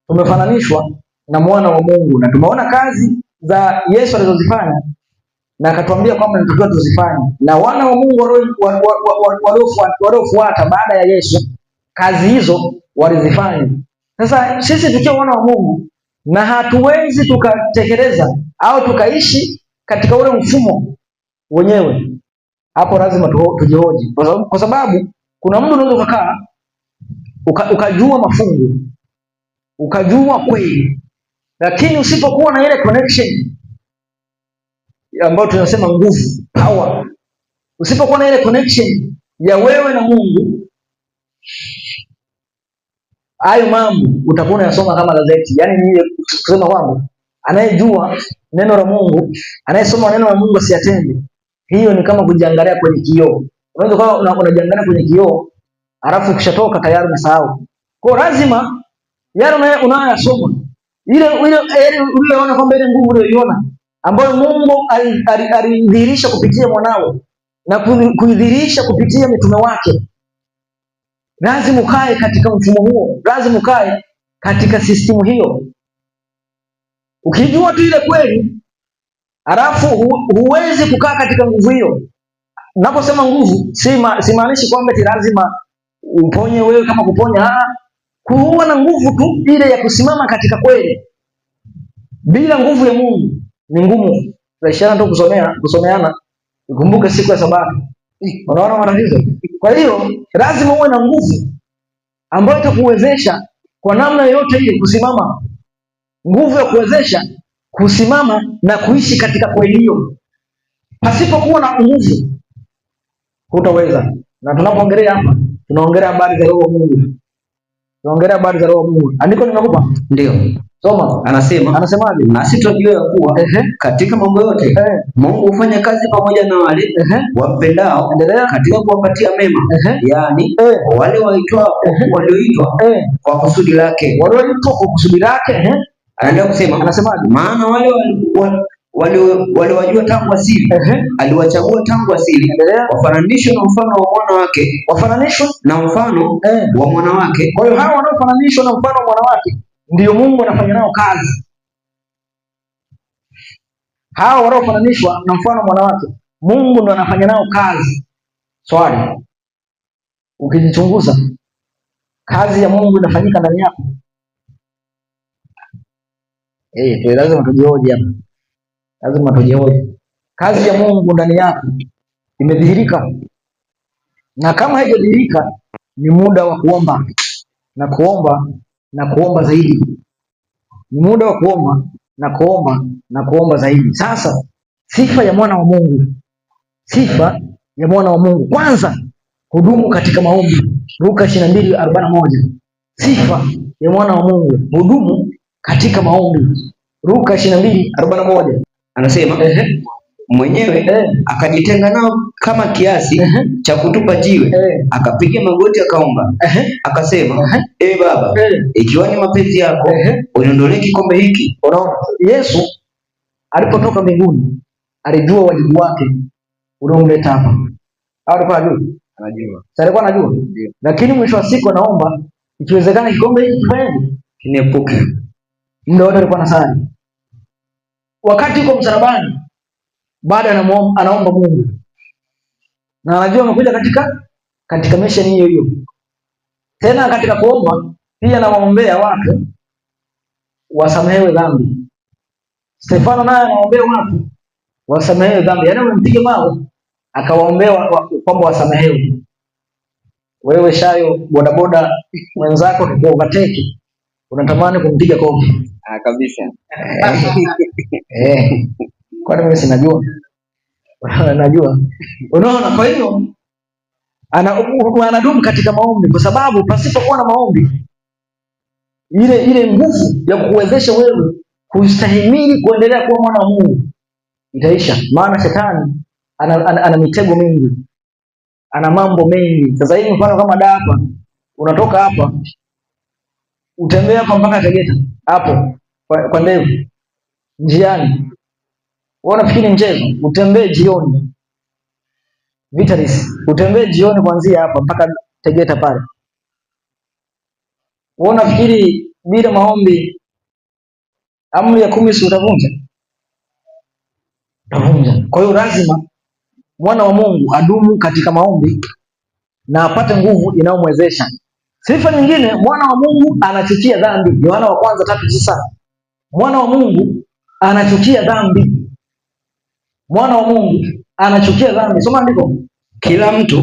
Tumefananishwa na mwana wa Mungu na tumeona kazi za Yesu alizozifanya, na akatuambia kwamba tunatakiwa tuzifanye. Na wana wa Mungu waliofuata baada ya Yesu, kazi hizo walizifanya. Sasa sisi tukiwa wana wa Mungu na hatuwezi tukatekeleza au tukaishi katika ule mfumo wenyewe. Hapo lazima tujihoji, kwa sababu kuna mtu unaweza kukaa ukajua mafungu, ukajua kweli, lakini usipokuwa na ile connection ambayo tunasema nguvu, power, usipokuwa na ile connection ya wewe na Mungu, hayo mambo utakuwa unayasoma kama gazeti. Yaani ni kusema kwamba anayejua neno la Mungu, anayesoma neno la Mungu asiyatende, hiyo ni kama kujiangalia kwenye kioo. Unaweza kuwa unajiangalia kwenye kioo, alafu ukishatoka tayari umesahau. Kwa lazima yale unayosoma, ile uliyoona kwamba ile nguvu uliyoiona ambayo Mungu alidhihirisha kupitia mwanawe na kuidhihirisha kupitia mitume wake, lazima ukae katika mfumo huo, lazima ukae katika system hiyo. Ukijua tu ile kweli, alafu huwezi kukaa katika nguvu hiyo. Naposema nguvu, simaanishi kwamba lazima uponye wewe kama kuponya. Kuwa na nguvu tu ile ya kusimama katika kweli. Bila nguvu ya Mungu ni ngumu. Tunaishana tu kusomeana. Ukumbuke siku ya Sabato. Unaona matatizo? Kwa hiyo lazima uwe na nguvu ambayo itakuwezesha kwa namna yoyote ile kusimama. Nguvu ya kuwezesha kusimama na kuishi katika kweli hiyo. Pasipokuwa na nguvu hutaweza. Na tunapoongelea hapa, tunaongelea habari za Roho wa Mungu. Tunaongelea habari za Roho wa Mungu. Andiko nimekupa? Ndio. Soma. Anasemaje? Nasi tunajua ya kuwa katika mambo yote Mungu hufanya kazi pamoja na wale wampendao katika kuwapatia mema. Yaani wale walioitwa kwa kusudi lake. Walioitwa kwa kusudi lake. Anaendelea kusema, anasemaje? Maana wale wajua tangu asili, aliwachagua tangu asili, wafananishwe na mfano wa mwana wake, wafananishwe na mfano wa mwana wake. Kwa hiyo hao wanaofananishwa na mfano wa mwana wake ndio Mungu anafanya nao kazi. Hao wanaofananishwa na mfano wa mwana wake, Mungu ndo anafanya nao kazi. Swali, ukijichunguza, kazi ya Mungu inafanyika ndani yako? Lazima tujihoji hapa. Lazima tujihoji. Kazi ya Mungu ndani yako imedhihirika? Na kama haijadhihirika, ni muda wa kuomba na kuomba na kuomba zaidi. Ni muda wa kuomba na kuomba na kuomba zaidi. Sasa sifa ya mwana wa Mungu, sifa ya mwana wa Mungu, kwanza hudumu katika maombi. Luka 22:41. Sifa ya mwana wa Mungu, hudumu katika maombi. Luka 22:41. Anasema mwenyewe akajitenga nao kama kiasi cha kutupa jiwe, akapiga magoti akaomba, akasema Baba, ikiwa ni mapenzi yako, uniondolee kikombe hiki. Unaona, Yesu alipotoka mbinguni alijua wajibu wake uliomleta hapa. Alikuwa anajua. Alikuwa anajua. Lakini mwisho wa siku anaomba, ikiwezekana kikombe hiki kifanyaje? Kiniepuke. Ndio alikuwa anasali. Wakati yuko msalabani, baada anaomba Mungu. Na anajua amekuja katika mission hiyo hiyo. Tena katika kuomba pia anawaombea watu wasamehewe dhambi. Stefano naye anaombea watu wasamehewe dhambi. Yaani wampiga mawe akawaombea kwamba wasamehewe. Wewe Shayo, bodaboda mwenzako overtake, unatamani kumpiga kofi. Kabisa. Kwani mimi sinajua? Najua. Unaona, kwa hiyo anadumu katika maombi, kwa sababu pasipokuwa na maombi, ile nguvu ya kukuwezesha wewe kustahimili kuendelea kuwa mwana wa Mungu itaisha. Maana shetani ana mitego mingi, ana mambo mengi. Sasa hivi mfano kama hapa, unatoka hapa utembea hapa mpaka Tegeta hapo kwa ndevu njiani, wewe unafikiri mchezo? Utembee jioni Vitalis, utembee jioni kuanzia hapa mpaka Tegeta pale. Wewe unafikiri bila maombi amri ya 10 si utavunja? Utavunja. Kwa hiyo lazima mwana wa Mungu adumu katika maombi na apate nguvu inayomwezesha. Sifa nyingine, mwana wa Mungu anachukia dhambi. Yohana wa kwanza 3:9. Mwana wa Mungu anachukia dhambi. Mwana wa Mungu anachukia dhambi. Soma andiko. Kila mtu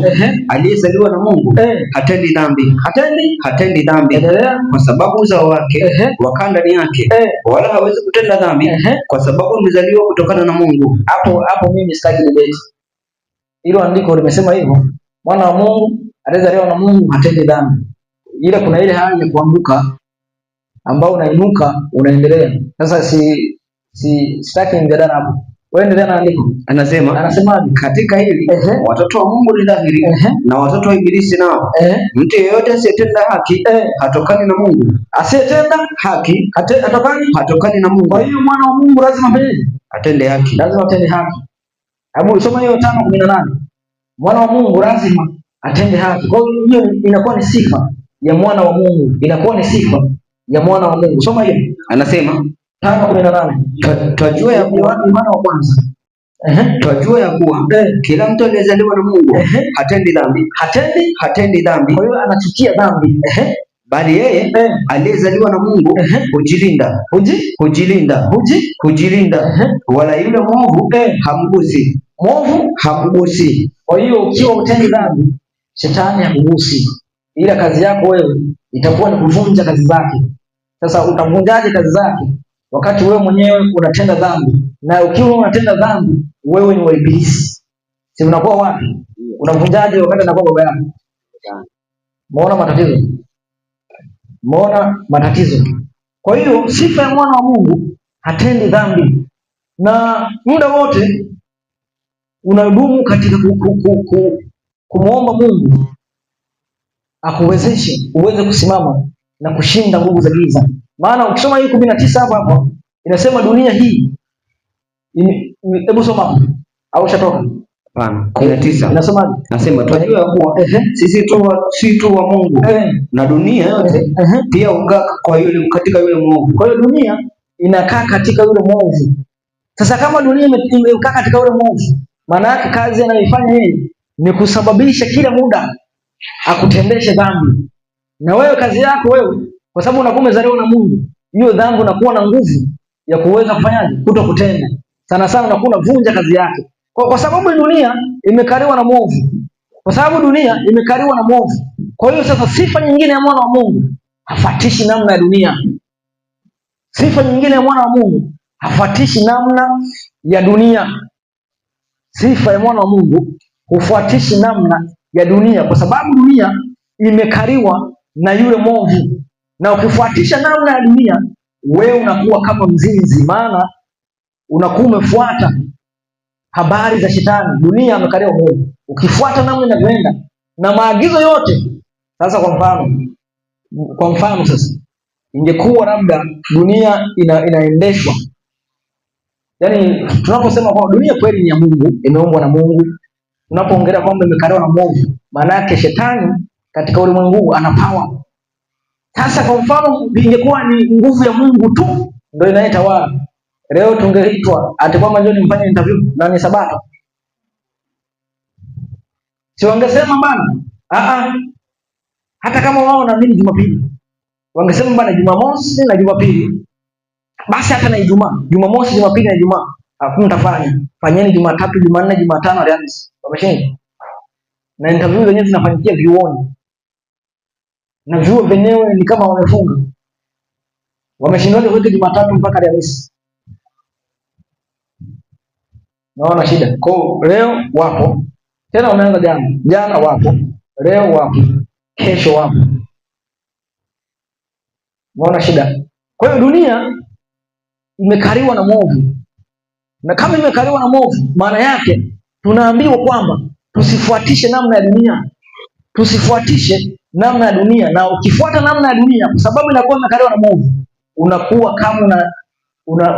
aliyezaliwa na Mungu hatendi dhambi. Hatendi dhambi kwa sababu uzao wake wakaa ndani yake, wala hawezi kutenda dhambi kwa sababu amezaliwa kutokana na Mungu. Hapo mimi sitaki debate. Hilo andiko limesema hivyo. Mwana wa Mungu aliyezaliwa na Mungu hatendi dhambi. Ila kuna ile hali ya kuanguka ambao unainuka unaendelea. Sasa sitaki mjadala hapo. Wewe endelea na andiko. Anasema katika hili watoto wa Mungu ni dhahiri na watoto wa Ibilisi nao. Mtu yeyote asiyetenda haki hatokani na Mungu. Asiyetenda haki hatokani na Mungu. Kwa hiyo mwana wa Mungu lazima atende haki. Lazima atende haki. Hebu soma hiyo 5:18. Mwana wa Mungu lazima atende haki. Kwa hiyo inakuwa ni sifa ya mwana wa Mungu. Inakuwa ni sifa ya mwana wa Mungu. Soma hiyo. Anasema 5:18. Twajua ya kuwa Yohana wa kwanza. Twajua ya kuwa kila mtu aliyezaliwa na Mungu hatendi dhambi. Hatendi dhambi. Kwa hiyo anachukia dhambi. Bali yeye aliyezaliwa na Mungu hujilinda. Wala yule mwovu hamgusi. Kwa hiyo ukiwa utendi dhambi, shetani hakugusi. Ila kazi yako wewe itakuwa ni kuvunja kazi zake. Sasa utavunjaje kazi zake wakati wewe mwenyewe unatenda dhambi? Na ukiwa unatenda dhambi, wewe ni wa Ibilisi. Si unakuwa wapi? Unavunjaje wakati anakuwa baba yako? Umeona matatizo. Kwa hiyo sifa ya mwana wa Mungu hatendi dhambi, na muda wote unadumu katika kumuomba Mungu akuwezeshe uweze kusimama na kushinda nguvu za giza. Maana ukisoma hii 19 hapa inasema dunia hii hebu soma au shatoka? Hapana, 19. Nasema tunajua ya kuwa sisi si tu wa Mungu na dunia yote pia hukaa kwa yule katika yule mwovu. Kwa hiyo dunia inakaa katika yule mwovu. Sasa kama dunia imekaa katika yule mwovu, maana yake kazi anayoifanya yeye ni kusababisha kila muda akutendeshe dhambi. Na wewe kazi yako wewe, kwa sababu unakuwa umezaliwa na Mungu, hiyo dhambi unakuwa na nguvu ya kuweza kufanyaje? Kutokutenda. Sana sana unakuwa unavunja kazi yake. Kwa sababu dunia imekaliwa na mwovu. Kwa hiyo sasa sifa nyingine ya mwana wa Mungu hafuatishi namna ya dunia. Sifa ya mwana wa Mungu hufuatishi namna ya dunia, kwa sababu dunia imekaliwa na yule mwovu. Na ukifuatisha namna ya dunia, wewe unakuwa kama mzinzi, maana unakuwa umefuata habari za shetani. Dunia amekaliwa mwovu. Ukifuata namna inavyoenda na maagizo yote. Sasa kwa mfano sasa, ingekuwa labda dunia inaendeshwa, yaani tunaposema kwa dunia kweli ni ya Mungu, imeumbwa na Mungu, tunapoongelea kwamba imekaliwa na mwovu, maana yake shetani katika ulimwengu ana power. Sasa kwa mfano ingekuwa ni nguvu ya Mungu tu ndio inayetawala, leo tungeitwa ati kwamba njoo mfanye interview na ni Sabato. Si wangesema bana, hata kama wao naamini Jumapili, wangesema bana Jumamosi na Jumapili, basi hata na Ijumaa, Jumamosi, Jumapili na Ijumaa hakuna tafanya. Fanyeni Jumatatu, Jumanne, Jumatano, Alhamisi. Wameshinda. Na interview zenyewe zinafanyikia vyuoni. Na vyuo wenyewe ni kama wamefunga. Wameshindwa kuweka Jumatatu mpaka Alhamisi. Naona shida. Kwa leo wapo. Tena wameanza jana wapo. Leo wapo. Kesho wapo. Naona shida. Kwa hiyo dunia imekaliwa na mwovu. Na kama imekaliwa na mwovu, maana yake tunaambiwa kwamba tusifuatishe namna ya dunia. Na ukifuata namna ya dunia, kwa sababu inakuwa imekaliwa na mwovu, unakuwa kama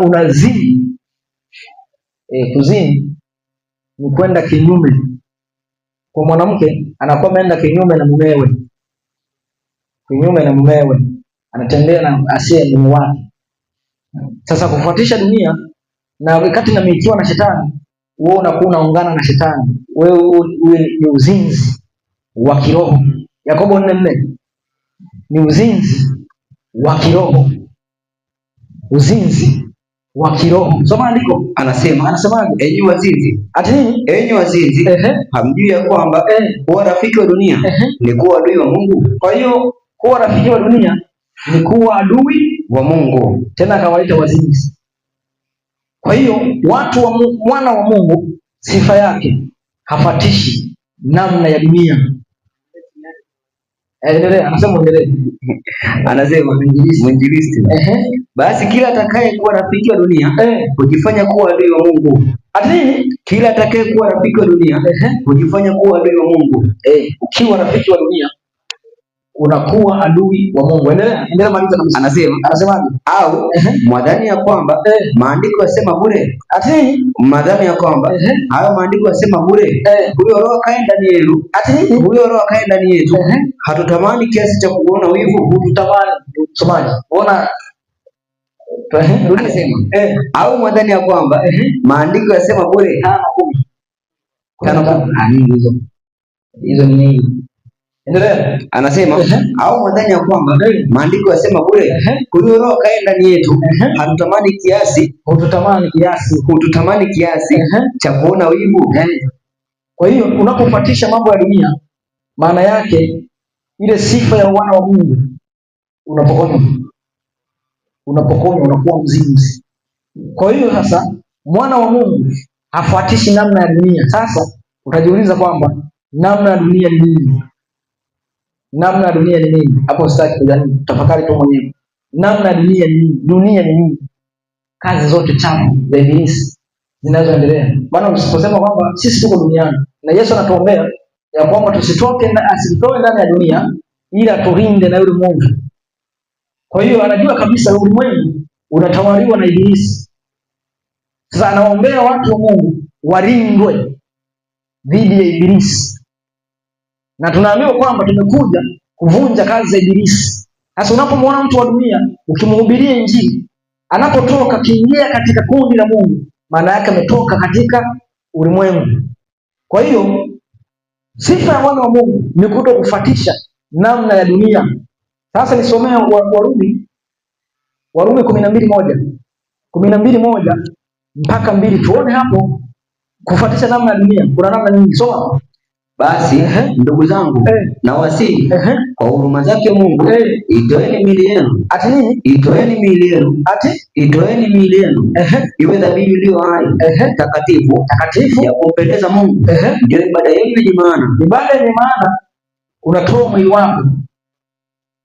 unazini. Kuzini ni kwenda kinyume. Kwa mwanamke anakuwa ameenda kinyume na mumewe. Anatembea na asiye mume wake. Sasa kufuatisha dunia na wakati inamilikiwa na shetani, wewe unakuwa unaungana na shetani. Wewe ni uzinzi wa kiroho. Yakobo 4:4 ni uzinzi wa kiroho. uzinzi wa kiroho. Soma andiko, anasemaje? Enyi wazinzi, ati nini? Enyi wazinzi, hamjui ya kwamba kuwa rafiki wa dunia ni kuwa adui wa Mungu? Kwa hiyo kuwa rafiki wa dunia ni kuwa adui wa Mungu. Tena akawaita wazinzi. Kwa hiyo watu wa mwana wa Mungu sifa yake hafatishi namna ya dunia. Endelea, anasema mwinjilisti. Basi kila atakaye kuwa rafiki wa dunia kujifanya kuwa adui wa Mungu. Ati kila atakaye kuwa rafiki wa dunia kujifanya kuwa adui wa Mungu. Ukiwa rafiki wa dunia unakuwa adui wa Mungu. Endelea maliza kabisa. Anasema au mwadhani ya kwamba maandiko yasema bure. Ati mwadhani ya kwamba hayo maandiko yasema bure. Huyo roho kae ndani yenu. Ati huyo roho kae ndani yetu. Hatutamani kiasi cha kuona wivu. Hututamani. Somaji. Ona anasema au mwadhani ya kwamba maandiko yasema bure. 5:10. Hizo ni nini? Endelea. Anasema au mwadhani ya kwamba maandiko yasema bure. Huyo roho kae ndani yetu. Hututamani kiasi cha kuona wivu. Kwa hiyo unapofuatisha mambo ya dunia, maana yake ile sifa ya wana wa Mungu unapokonywa unakuwa mzinzi. Kwa hiyo sasa mwana wa Mungu hafuatishi namna ya dunia. Sasa utajiuliza kwamba namna ya dunia ni nini? Namna ya dunia ni nini? Hapo sitaki kujaribu, tafakari tu mwenyewe. Namna ya dunia ni nini? Dunia ni nini? Kazi zote chafu za ibilisi zinazoendelea. Maana usiposema kwamba sisi tuko duniani, na Yesu anatuombea ya kwamba tusitoke asitoe ndani ya dunia, ila tulinde na yule Mungu. Kwa hiyo anajua kabisa ulimwengu unatawaliwa na ibilisi. Sasa anawaombea watu wa Mungu walindwe dhidi ya ibilisi. Na tunaambiwa kwamba tumekuja kuvunja kazi za ibilisi. Sasa unapomwona mtu wa dunia ukimhubiria Injili, anapotoka kiingia katika kundi la Mungu, maana yake ametoka katika ulimwengu. Kwa hiyo sifa ya wana wa Mungu ni kuto kufuatisha namna ya dunia. Sasa nisomea Warumi 12:1 mpaka 2, tuone hapo kufuatisha namna ya dunia. Kuna namna nyingi. Soma. Basi ndugu zangu, na wasihi kwa huruma zake Mungu, itoeni miili yenu. Ati nini? Itoeni miili yenu iwe dhabihu iliyo hai, takatifu ya kumpendeza Mungu, ndio ibada yenu yenye maana. Ibada yenye maana, unatoa mwili wako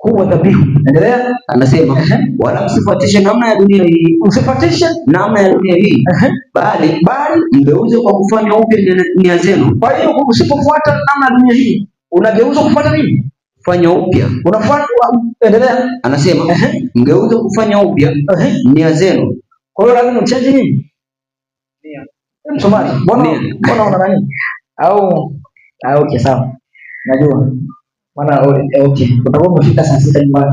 kuwa dhabihu. Endelea. Anasema wala msifuatishe namna ya dunia hii. Usifuatishe namna ya dunia hii, bali mgeuze kwa kufanya upya nia zenu. Kwa hiyo usipofuata namna ya dunia hii, unageuza kufuata nini? Kufanya upya. Unafuata. Endelea. Anasema mgeuze kufanya upya nia zenu. Kwa hiyo lazima uchange nini? Nia. Msomaji, mbona una nani? Au okay, sawa. Najua. Maana okay, utakuwa umefika saa 6 nyumbani.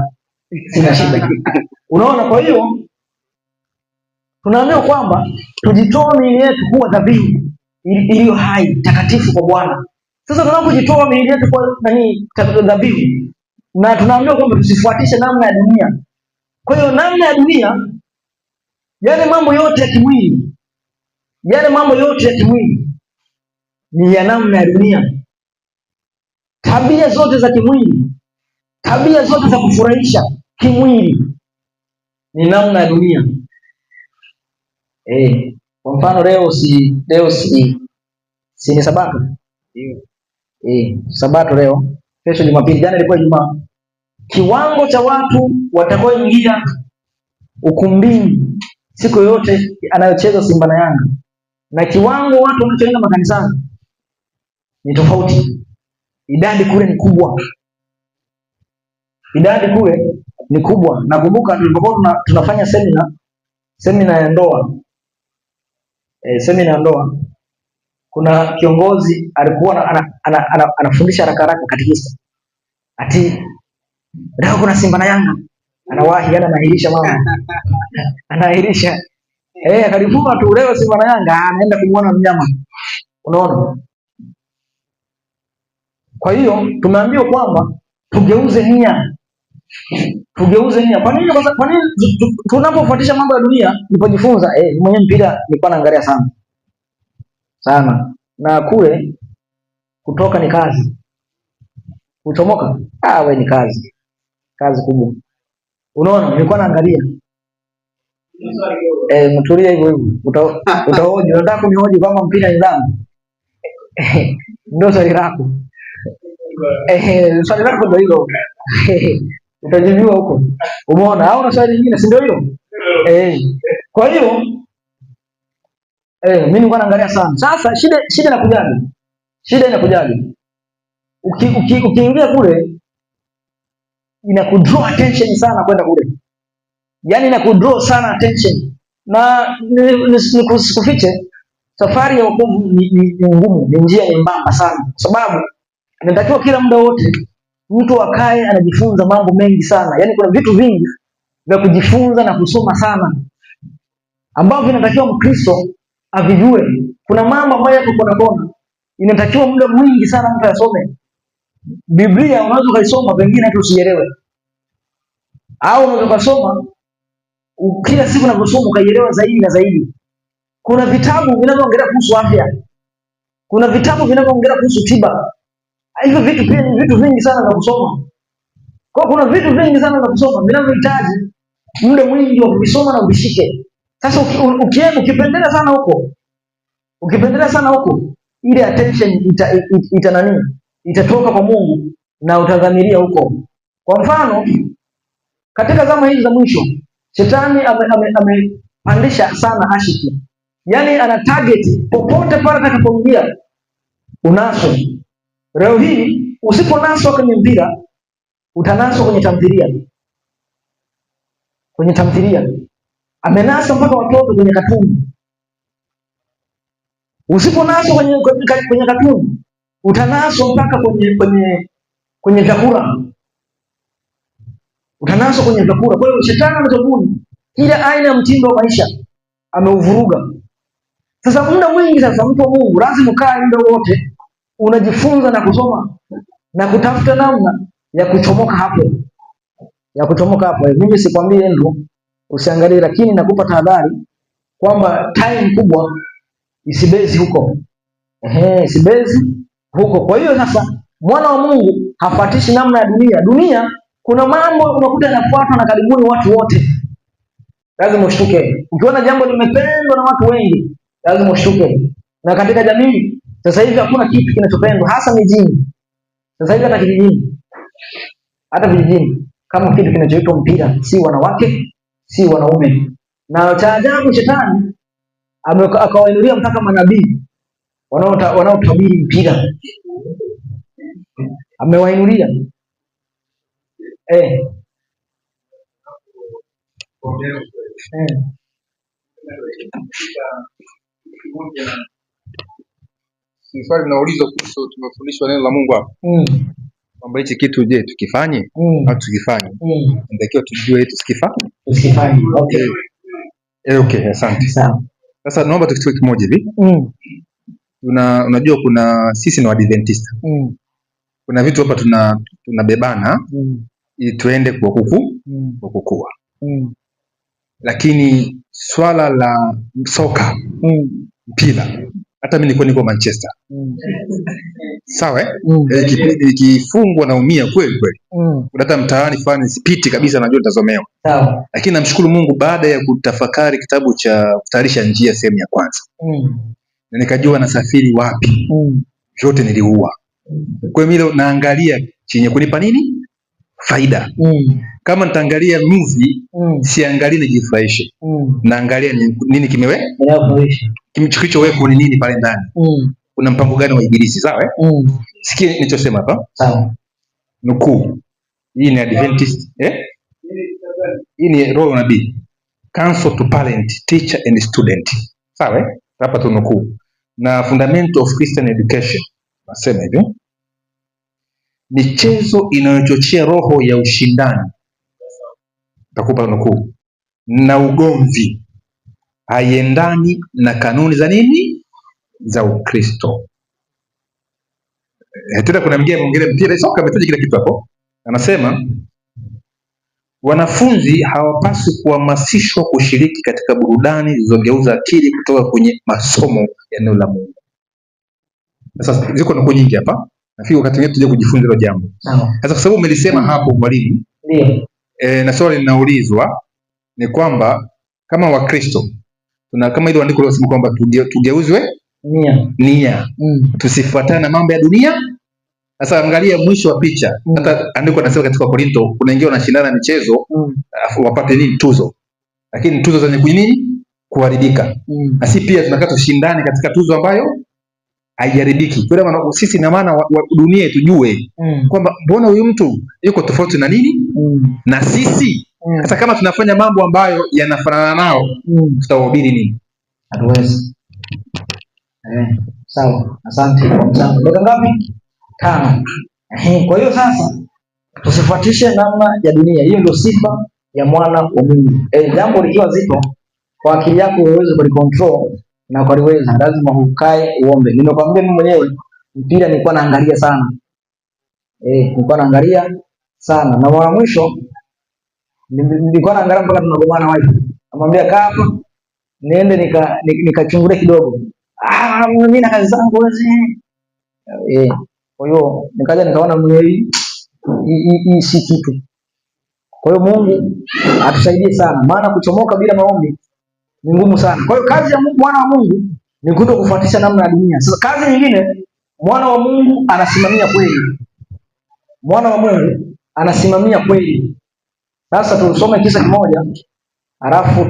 Sina shida. Unaona, kwa hiyo tunaambiwa kwamba tujitoe miili yetu kuwa dhabihu iliyo hai, takatifu kwa Bwana. Sasa tunapojitoa miili yetu kwa dhabihu, na tunaambiwa kwamba tusifuatishe namna ya dunia. Kwa hiyo namna ya dunia, yale mambo yote ya kimwili ni ya namna ya dunia. Tabia zote za kimwili, tabia zote za kufurahisha kimwili ni namna ya dunia. Kwa mfano leo ni Sabato. Sabato leo, kesho Jumapili, jana ilikuwa Ijumaa. Kiwango cha watu watakaoingia ukumbini siku yote anayocheza Simba na Yanga na kiwango watu wanachoenda makanisani ni tofauti. Idadi kule ni kubwa. Nakumbuka tulipokuwa tunafanya semina ya ndoa. Semina ya ndoa, kuna kiongozi alikuwa anafundisha haraka katikisa. Ati leo kuna Simba na Yanga. Anawahi anaahirisha mama. Anaahirisha. Kalifuma tu leo Simba na Yanga, anaenda kumuona mnyama. Unaona? Kwa hiyo tumeambiwa kwamba tugeuze nia Tugeuze nia. Kwa nini? Kwa nini tunapofuatisha mambo ya dunia nipojifunza mwenye mpira nilikuwa naangalia sana. Na kule kutoka ni kazi. Kuchomoka we ni kazi. Kazi kubwa. Unaona nilikuwa naangalia. Mtulia hivyo. Utahoji, unataka kunihoji kama mpira ni dhambi. Ndio swali lako. Swali lako ndio hilo. Utajibiwa huko. Umeona? Au na swali lingine si ndio hilo? Kwa hiyo mimi nilikuwa naangalia sana. Sasa shida inakujaje? Shida inakujaje? Ukiingia kule inakudraw attention sana kwenda kule. Yaani inakudraw sana attention. Na nisikufiche, safari ya wokovu ni ngumu, ni njia nyembamba sana. Kwa sababu inatakiwa kila muda wote mtu akae anajifunza mambo mengi sana. Yaani kuna vitu vingi vya kujifunza na kusoma sana ambavyo inatakiwa Mkristo avijue. Kuna mambo ambayo yako kona. Inatakiwa muda mwingi sana mtu asome. Biblia unaweza kuisoma pengine hata usielewe. Au unaweza kusoma kila siku unaposoma ukaielewa zaidi na zaidi. Kuna vitabu vinavyoongelea kuhusu afya. Kuna vitabu vinavyoongelea kuhusu tiba. Hivyo vitu pia ni vitu vingi sana vya kusoma. Kwa kuna vitu vingi sana vya kusoma vinavyohitaji muda mwingi wa kuvisoma na uvishike. Sasa ukipendelea sana huko, ile attention itatoka kwa Mungu na utadhamiria huko. Kwa mfano, katika zama hizi za mwisho, Shetani amepandisha sana ashiki. Yaani ana target popote pale atakapoingia unaso. Leo hii usiponaswa kwenye mpira, utanaswa kwenye tamthilia. Kwenye tamthilia. Amenasa mpaka watoto kwenye katuni. Usiponaswa kwenye katuni, utanaswa mpaka kwenye vyakula. Utanaswa kwenye vyakula. Kwa hiyo Shetani ametobuni kila aina ya mtindo wa maisha ameuvuruga. Sasa muda mwingi mtu wa Mungu lazima ukae muda wote unajifunza na kusoma na kutafuta namna ya kuchomoka hapo. Mimi sikwambie ndio usiangalie, lakini nakupa tahadhari kwamba time kubwa isibezi huko. Isibezi huko. Kwa hiyo sasa mwana wa Mungu hafuatishi namna ya dunia. Dunia kuna mambo unakuta yanafuatwa na karibuni watu wote. Lazima ushtuke. Ukiona jambo limependwa na watu wengi, lazima ushtuke. Na katika jamii sasa hivi hakuna kitu kinachopendwa, hasa mijini. Sasa hivi hata vijijini kama kitu kinachoitwa mpira, si wanawake, si wanaume. Na cha ajabu Shetani akawainulia mpaka manabii wanaotabiri mpira. Amewainulia. Swali linauliza kuhusu tumefundishwa neno la Mungu hapa. Kwamba hichi kitu je, tukifanye au tukifanye? Ndio tujue tusikifanye. Okay, asante. Sawa. Sasa naomba tukitoe kimoja hivi. Unajua kuna sisi ni Waadventista. Kuna vitu hapa tunabebana ili tuende kwa kukua. Lakini swala la soka, mpira, hata mimi niko Manchester. Sawa ikifungwa naumia kweli. Hata mtaani fulani sipiti kabisa, najua nitazomewa. Sawa. Lakini namshukuru Mungu baada ya kutafakari kitabu cha Kutayarisha Njia sehemu ya kwanza. Na nikajua nasafiri wapi. Yote niliua. Kwa hiyo mimi naangalia chenye kunipa nini? Faida. Kama nitaangalia movie, siangalie nijifurahishe. Naangalia nini kilichowekwa ni nini pale ndani. Kuna mpango gani wa ibilisi, sawa? Sikia nilichosema hapa. Sawa. Nukuu. Hii ni Adventist, hii ni roho ya nabii. Counsel to parent, teacher and student. Sawa? Hapa tunukuu. Na Fundamental of Christian Education. Nasema hivi. Michezo inayochochea roho ya ushindani, takupa nukuu, na ugomvi haiendani na kanuni za nini? Za Ukristo. Tena kuna mwingine mpira soka ametaja kila kitu hapo. Anasema wanafunzi hawapaswi kuhamasishwa kushiriki katika burudani zilizogeuza akili kutoka kwenye masomo ya neno la Mungu. Sasa ziko nukuu nyingi hapa. Nafikiri wakati mwingine tuje kujifunza hilo jambo. Sasa kwa sababu umelisema hapo mwalimu. Ndio. Na swali linaulizwa ni kwamba kama Wakristo tuna kama ile andiko linasema kwamba tugeuzwe nia. Tusifuatane na mambo ya dunia. Sasa angalia mwisho wa picha. Hata andiko linasema katika Korinto kuna wengine wanashindana michezo afu wapate nini? Tuzo. Lakini tuzo zenye nini? Kuharibika. Na sisi pia tunataka tushindane katika tuzo ambayo haijaribiki. Kwa maana sisi na maana wa dunia tujue kwamba mbona huyu mtu yuko tofauti na nini? Na sisi. Sasa kama tunafanya mambo ambayo yanafanana nao, tutahubiri nini? Hatuwezi. Sawa. Asante kwa mchango. Dakika ngapi? 5. Kwa hiyo sasa tusifuatishe namna ya dunia. Hiyo ndio sifa ya mwana wa Mungu. Jambo likiwa zito kwa akili yako uweze kulicontrol na ukaliweza, lazima ukae uombe. Nimekwambia mimi mwenyewe mpira nilikuwa naangalia sana. Nilikuwa naangalia sana. Na mara mwisho nilikuwa naangalia mpaka tunagombana wife. Namwambia kaa hapa niende nikachungulie kidogo. Mimi na kazi zangu hizi. Kwa hiyo nikaja nikaona mwenyewe hii si kitu. Kwa hiyo Mungu atusaidie sana, maana kuchomoka bila maombi ni ngumu sana. Kwa hiyo kazi ya mwana wa Mungu ni kuto kufuatisha namna ya dunia. Sasa kazi nyingine, mwana wa Mungu anasimamia kweli. Mwana wa Mungu anasimamia kweli. Sasa tusome kisa kimoja, alafu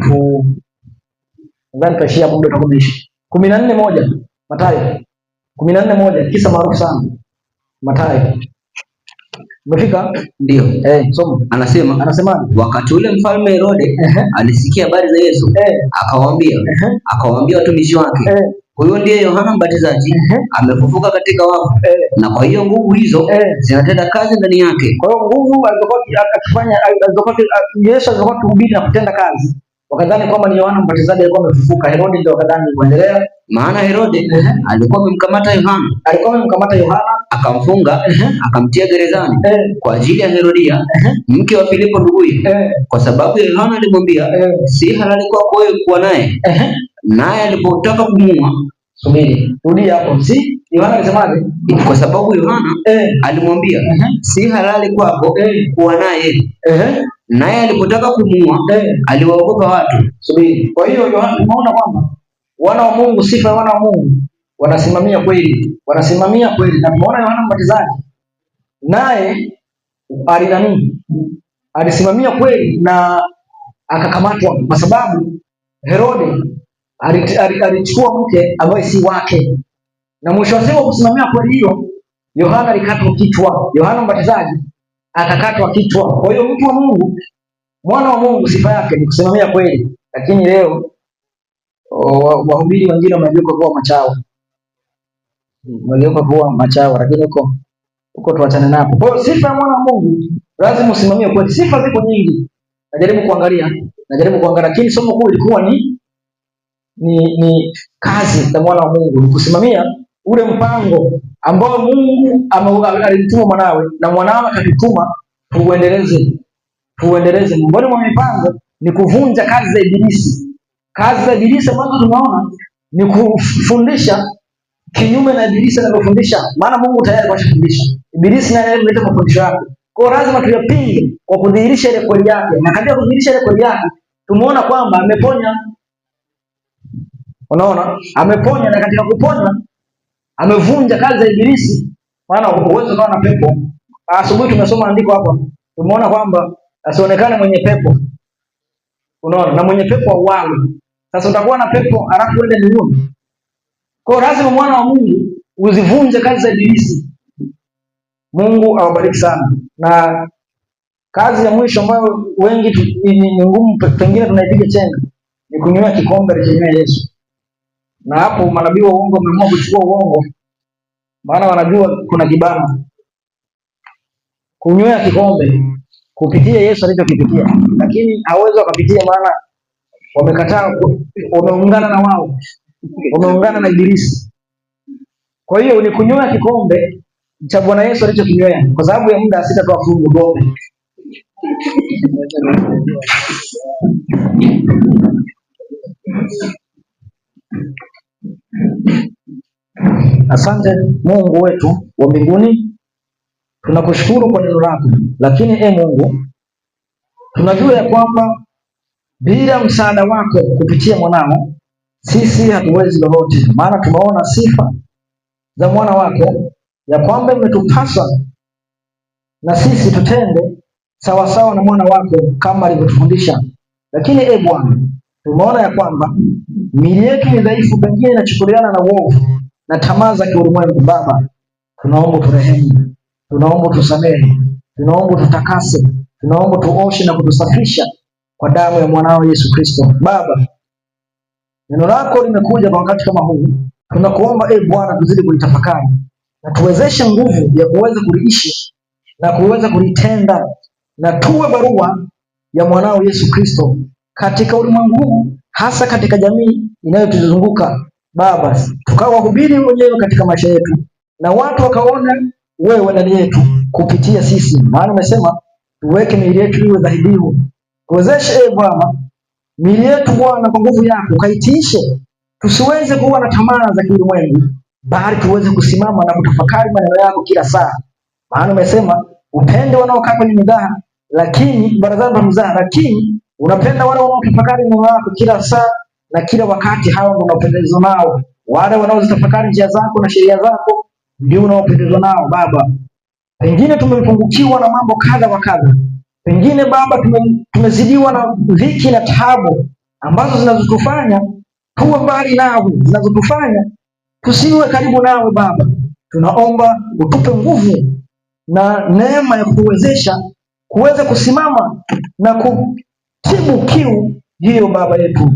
tutashia hapo, muda utakomesha. 14:1 Mathayo 14:1, kisa maarufu sana Mathayo. Umefika? Ndio. Soma. Anasema wakati ule mfalme Herode alisikia habari za Yesu, akawaambia watumishi wake, huyo ndiye Yohana Mbatizaji amefufuka katika wafu, na kwa hiyo nguvu hizo zinatenda kazi ndani yake. Kwa hiyo nguvu alizokuwa akifanya Yesu alizokuwa kuhubiri na kutenda kazi, wakadhani kwamba ni Yohana Mbatizaji alikuwa amefufuka. Herode ndio wakadhani kuendelea. Maana Herode alikuwa amemkamata Yohana, akamfunga, akamtia gerezani kwa ajili ya Herodia, mke wa Filipo nduguye, kwa sababu Yohana alimwambia, si halali kwako wewe kuwa naye. Naye alipotaka kumuua, rudia hapo. Si Yohana alisemaje? Kwa sababu Yohana alimwambia, si halali kwako kuwa naye. Naye alipotaka kumuua, aliwaogopa watu. Kwa hiyo Yohana, unaona kwamba wana wa Mungu, sifa ya wana wa Mungu, wanasimamia kweli. Na tunaona Yohana Mbatizaji naye alisimamia kweli na akakamatwa, kwa sababu Herode alichukua mke ambaye si wake, na mwisho wa siku kusimamia kweli hiyo, Yohana alikatwa kichwa. Yohana Mbatizaji akakatwa kichwa. Kwa hiyo mtu wa Mungu, mwana wa Mungu, sifa yake ni kusimamia kweli. Lakini leo wahubiri wengine wamegeuka kuwa machawa, lakini huko tuachane napo. Kwa hiyo sifa ya mwana wa Mungu lazima usimamie kweli. Sifa ziko nyingi. Najaribu kuangalia, lakini somo kuu ilikuwa ni kazi za mwana wa Mungu, ni kusimamia ule mpango ambao Mungu alimtuma mwanawe, na mwanawe akatutuma tuuendeleze. Miongoni mwa mipango ni kuvunja kazi za Ibilisi. Kazi za Ibilisi ambazo tunaona ni kufundisha kinyume na Ibilisi anavyofundisha, maana Mungu tayari kashafundisha. Ibilisi naye analeta mafundisho yake. Kwa hiyo lazima tuyapinge kwa kudhihirisha ile kweli yake. Na katika kudhihirisha ile kweli yake, tumeona kwamba ameponya. Unaona? Ameponya, na katika kuponya amevunja kazi za Ibilisi. Maana uwezo kawa na pepo. Asubuhi tumesoma andiko hapa. Tumeona kwamba asionekane mwenye pepo. Unaona? Na mwenye pepo auawe. Sasa utakuwa na pepo alafu uende mbinguni. Kwa hiyo lazima mwana wa Mungu uzivunje kazi za Ibilisi. Mungu awabariki sana. Na kazi ya mwisho ambayo wengi ni ngumu, pengine tunaipiga chenga, ni kunywa kikombe cha Yesu. Na hapo manabii wa uongo wameamua kuchukua uongo, maana wanajua kuna kibana. Kunywa kikombe kupitia Yesu alichokipitia, lakini hawezi wakapitia, maana wamekataa, wameungana na wao, wameungana na Ibilisi. Kwa hiyo ni kunywa kikombe cha Bwana Yesu alichokinywea. Kwa sababu ya muda sitatoa fungu gombe. Asante Mungu wetu wa mbinguni, tunakushukuru kwa neno lako, lakini Mungu, tunajua ya kwamba bila msaada wako kupitia mwanao sisi hatuwezi lolote, maana tumeona sifa za mwana wako ya kwamba imetupasa na sisi tutende sawasawa na mwana wako kama alivyotufundisha. Lakini Bwana, tumeona ya kwamba miili yetu ni dhaifu, pengine inachukuliana na uovu na tamaa za kiulimwengu. Baba, tunaomba turehemu, tunaomba tusamehe, tunaomba tutakase, tunaomba tuoshe na kutusafisha kwa damu ya mwanao Yesu Kristo. Baba, neno lako limekuja kwa wakati kama huu, tunakuomba Bwana, tuzidi kulitafakari na tuwezeshe nguvu ya kuweza kuliishi na kuweza kulitenda, na tuwe barua ya mwanao Yesu Kristo katika ulimwengu huu, hasa katika jamii inayotuzunguka. Baba, tukawahubiri wenyewe katika maisha yetu na watu wakaona wewe ndani yetu kupitia sisi, maana umesema tuweke miili yetu iwe dhabihu. Tuwezeshe Bwana miili yetu Bwana, kwa nguvu yako kaitiishe, tusiweze kuwa na tamaa za kiulimwengu, bali tuweze kusimama na kutafakari maneno yako kila saa, maana umesema upende wanaokaa kwenye mizaha, lakini barazani pa mizaha, lakini unapenda wale wanaotafakari neno lako kila saa na kila wakati. Hao ndio unapendezwa nao, wale wanaozitafakari njia zako na sheria zako ndio unaopendezwa nao. Baba, pengine tumepungukiwa na mambo kadha wa kadha, pengine Baba tumezidiwa na dhiki na taabu ambazo zinazotufanya tuwe mbali nawe, zinazotufanya tusiwe karibu nawe. Baba, tunaomba utupe nguvu na neema ya kutuwezesha kuweza kusimama na kutibu kiu hiyo. Baba yetu,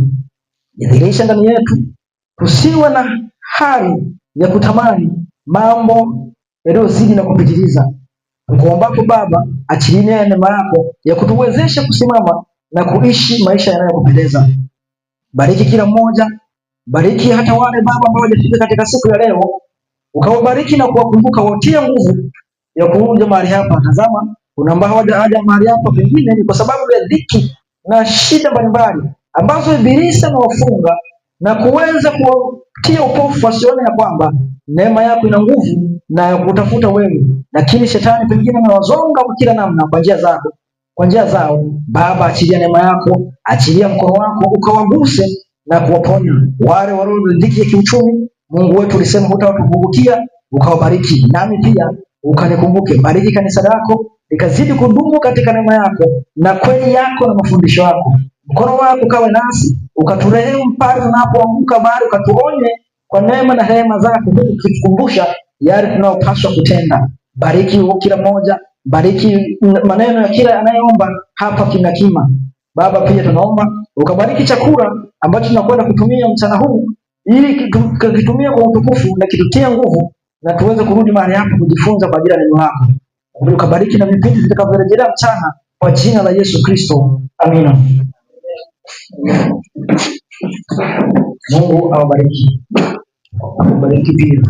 jidhihirisha ndani yetu, tusiwe na hali ya kutamani mambo yaliyozidi na kupitiliza. Tukuombapo Baba, achilia neema yako ya kutuwezesha kusimama na kuishi maisha yanayokupendeza. Bariki kila mmoja, bariki hata wale Baba ambao hawajafika katika siku ya leo, ukawabariki na kuwakumbuka, watie nguvu ya kuja mahali hapa. Tazama, kuna ambao hawaja mahali hapa, pengine ni kwa sababu ya dhiki na shida mbalimbali ambazo ibilisi amewafunga na kuweza kuwatia upofu wasione ya kwamba neema yako ina nguvu na ya kutafuta wewe, lakini shetani pengine amewazonga kwa kila namna kwa njia zako, kwa njia zao. Baba, achilia neema yako, achilia mkono wako ukawaguse na kuwaponya wale walio dhiki ya kiuchumi. Mungu wetu ulisema hutawatupungukia, ukawabariki, nami pia ukanikumbuke. Bariki kanisa lako likazidi kudumu katika neema yako na kweli yako na mafundisho yako. Mkono wako kawe nasi, ukaturehemu pale tunapoanguka, bali ukatuonye kwa neema na rehema zako, ukitukumbusha yale tunayopaswa kutenda. Bariki kila mmoja, bariki maneno ya kila anayeomba hapa kimya kima. Baba, pia tunaomba ukabariki chakula ambacho tunakwenda kutumia mchana huu, ili tukitumia kwa utukufu na kitutie nguvu na tuweze kurudi mahali hapa kujifunza kwa ajili ya neno lako. Ukabariki na vipindi vitakavyorejelea mchana kwa jina la Yesu Kristo. Amina. Mungu awabariki. Awabariki pia.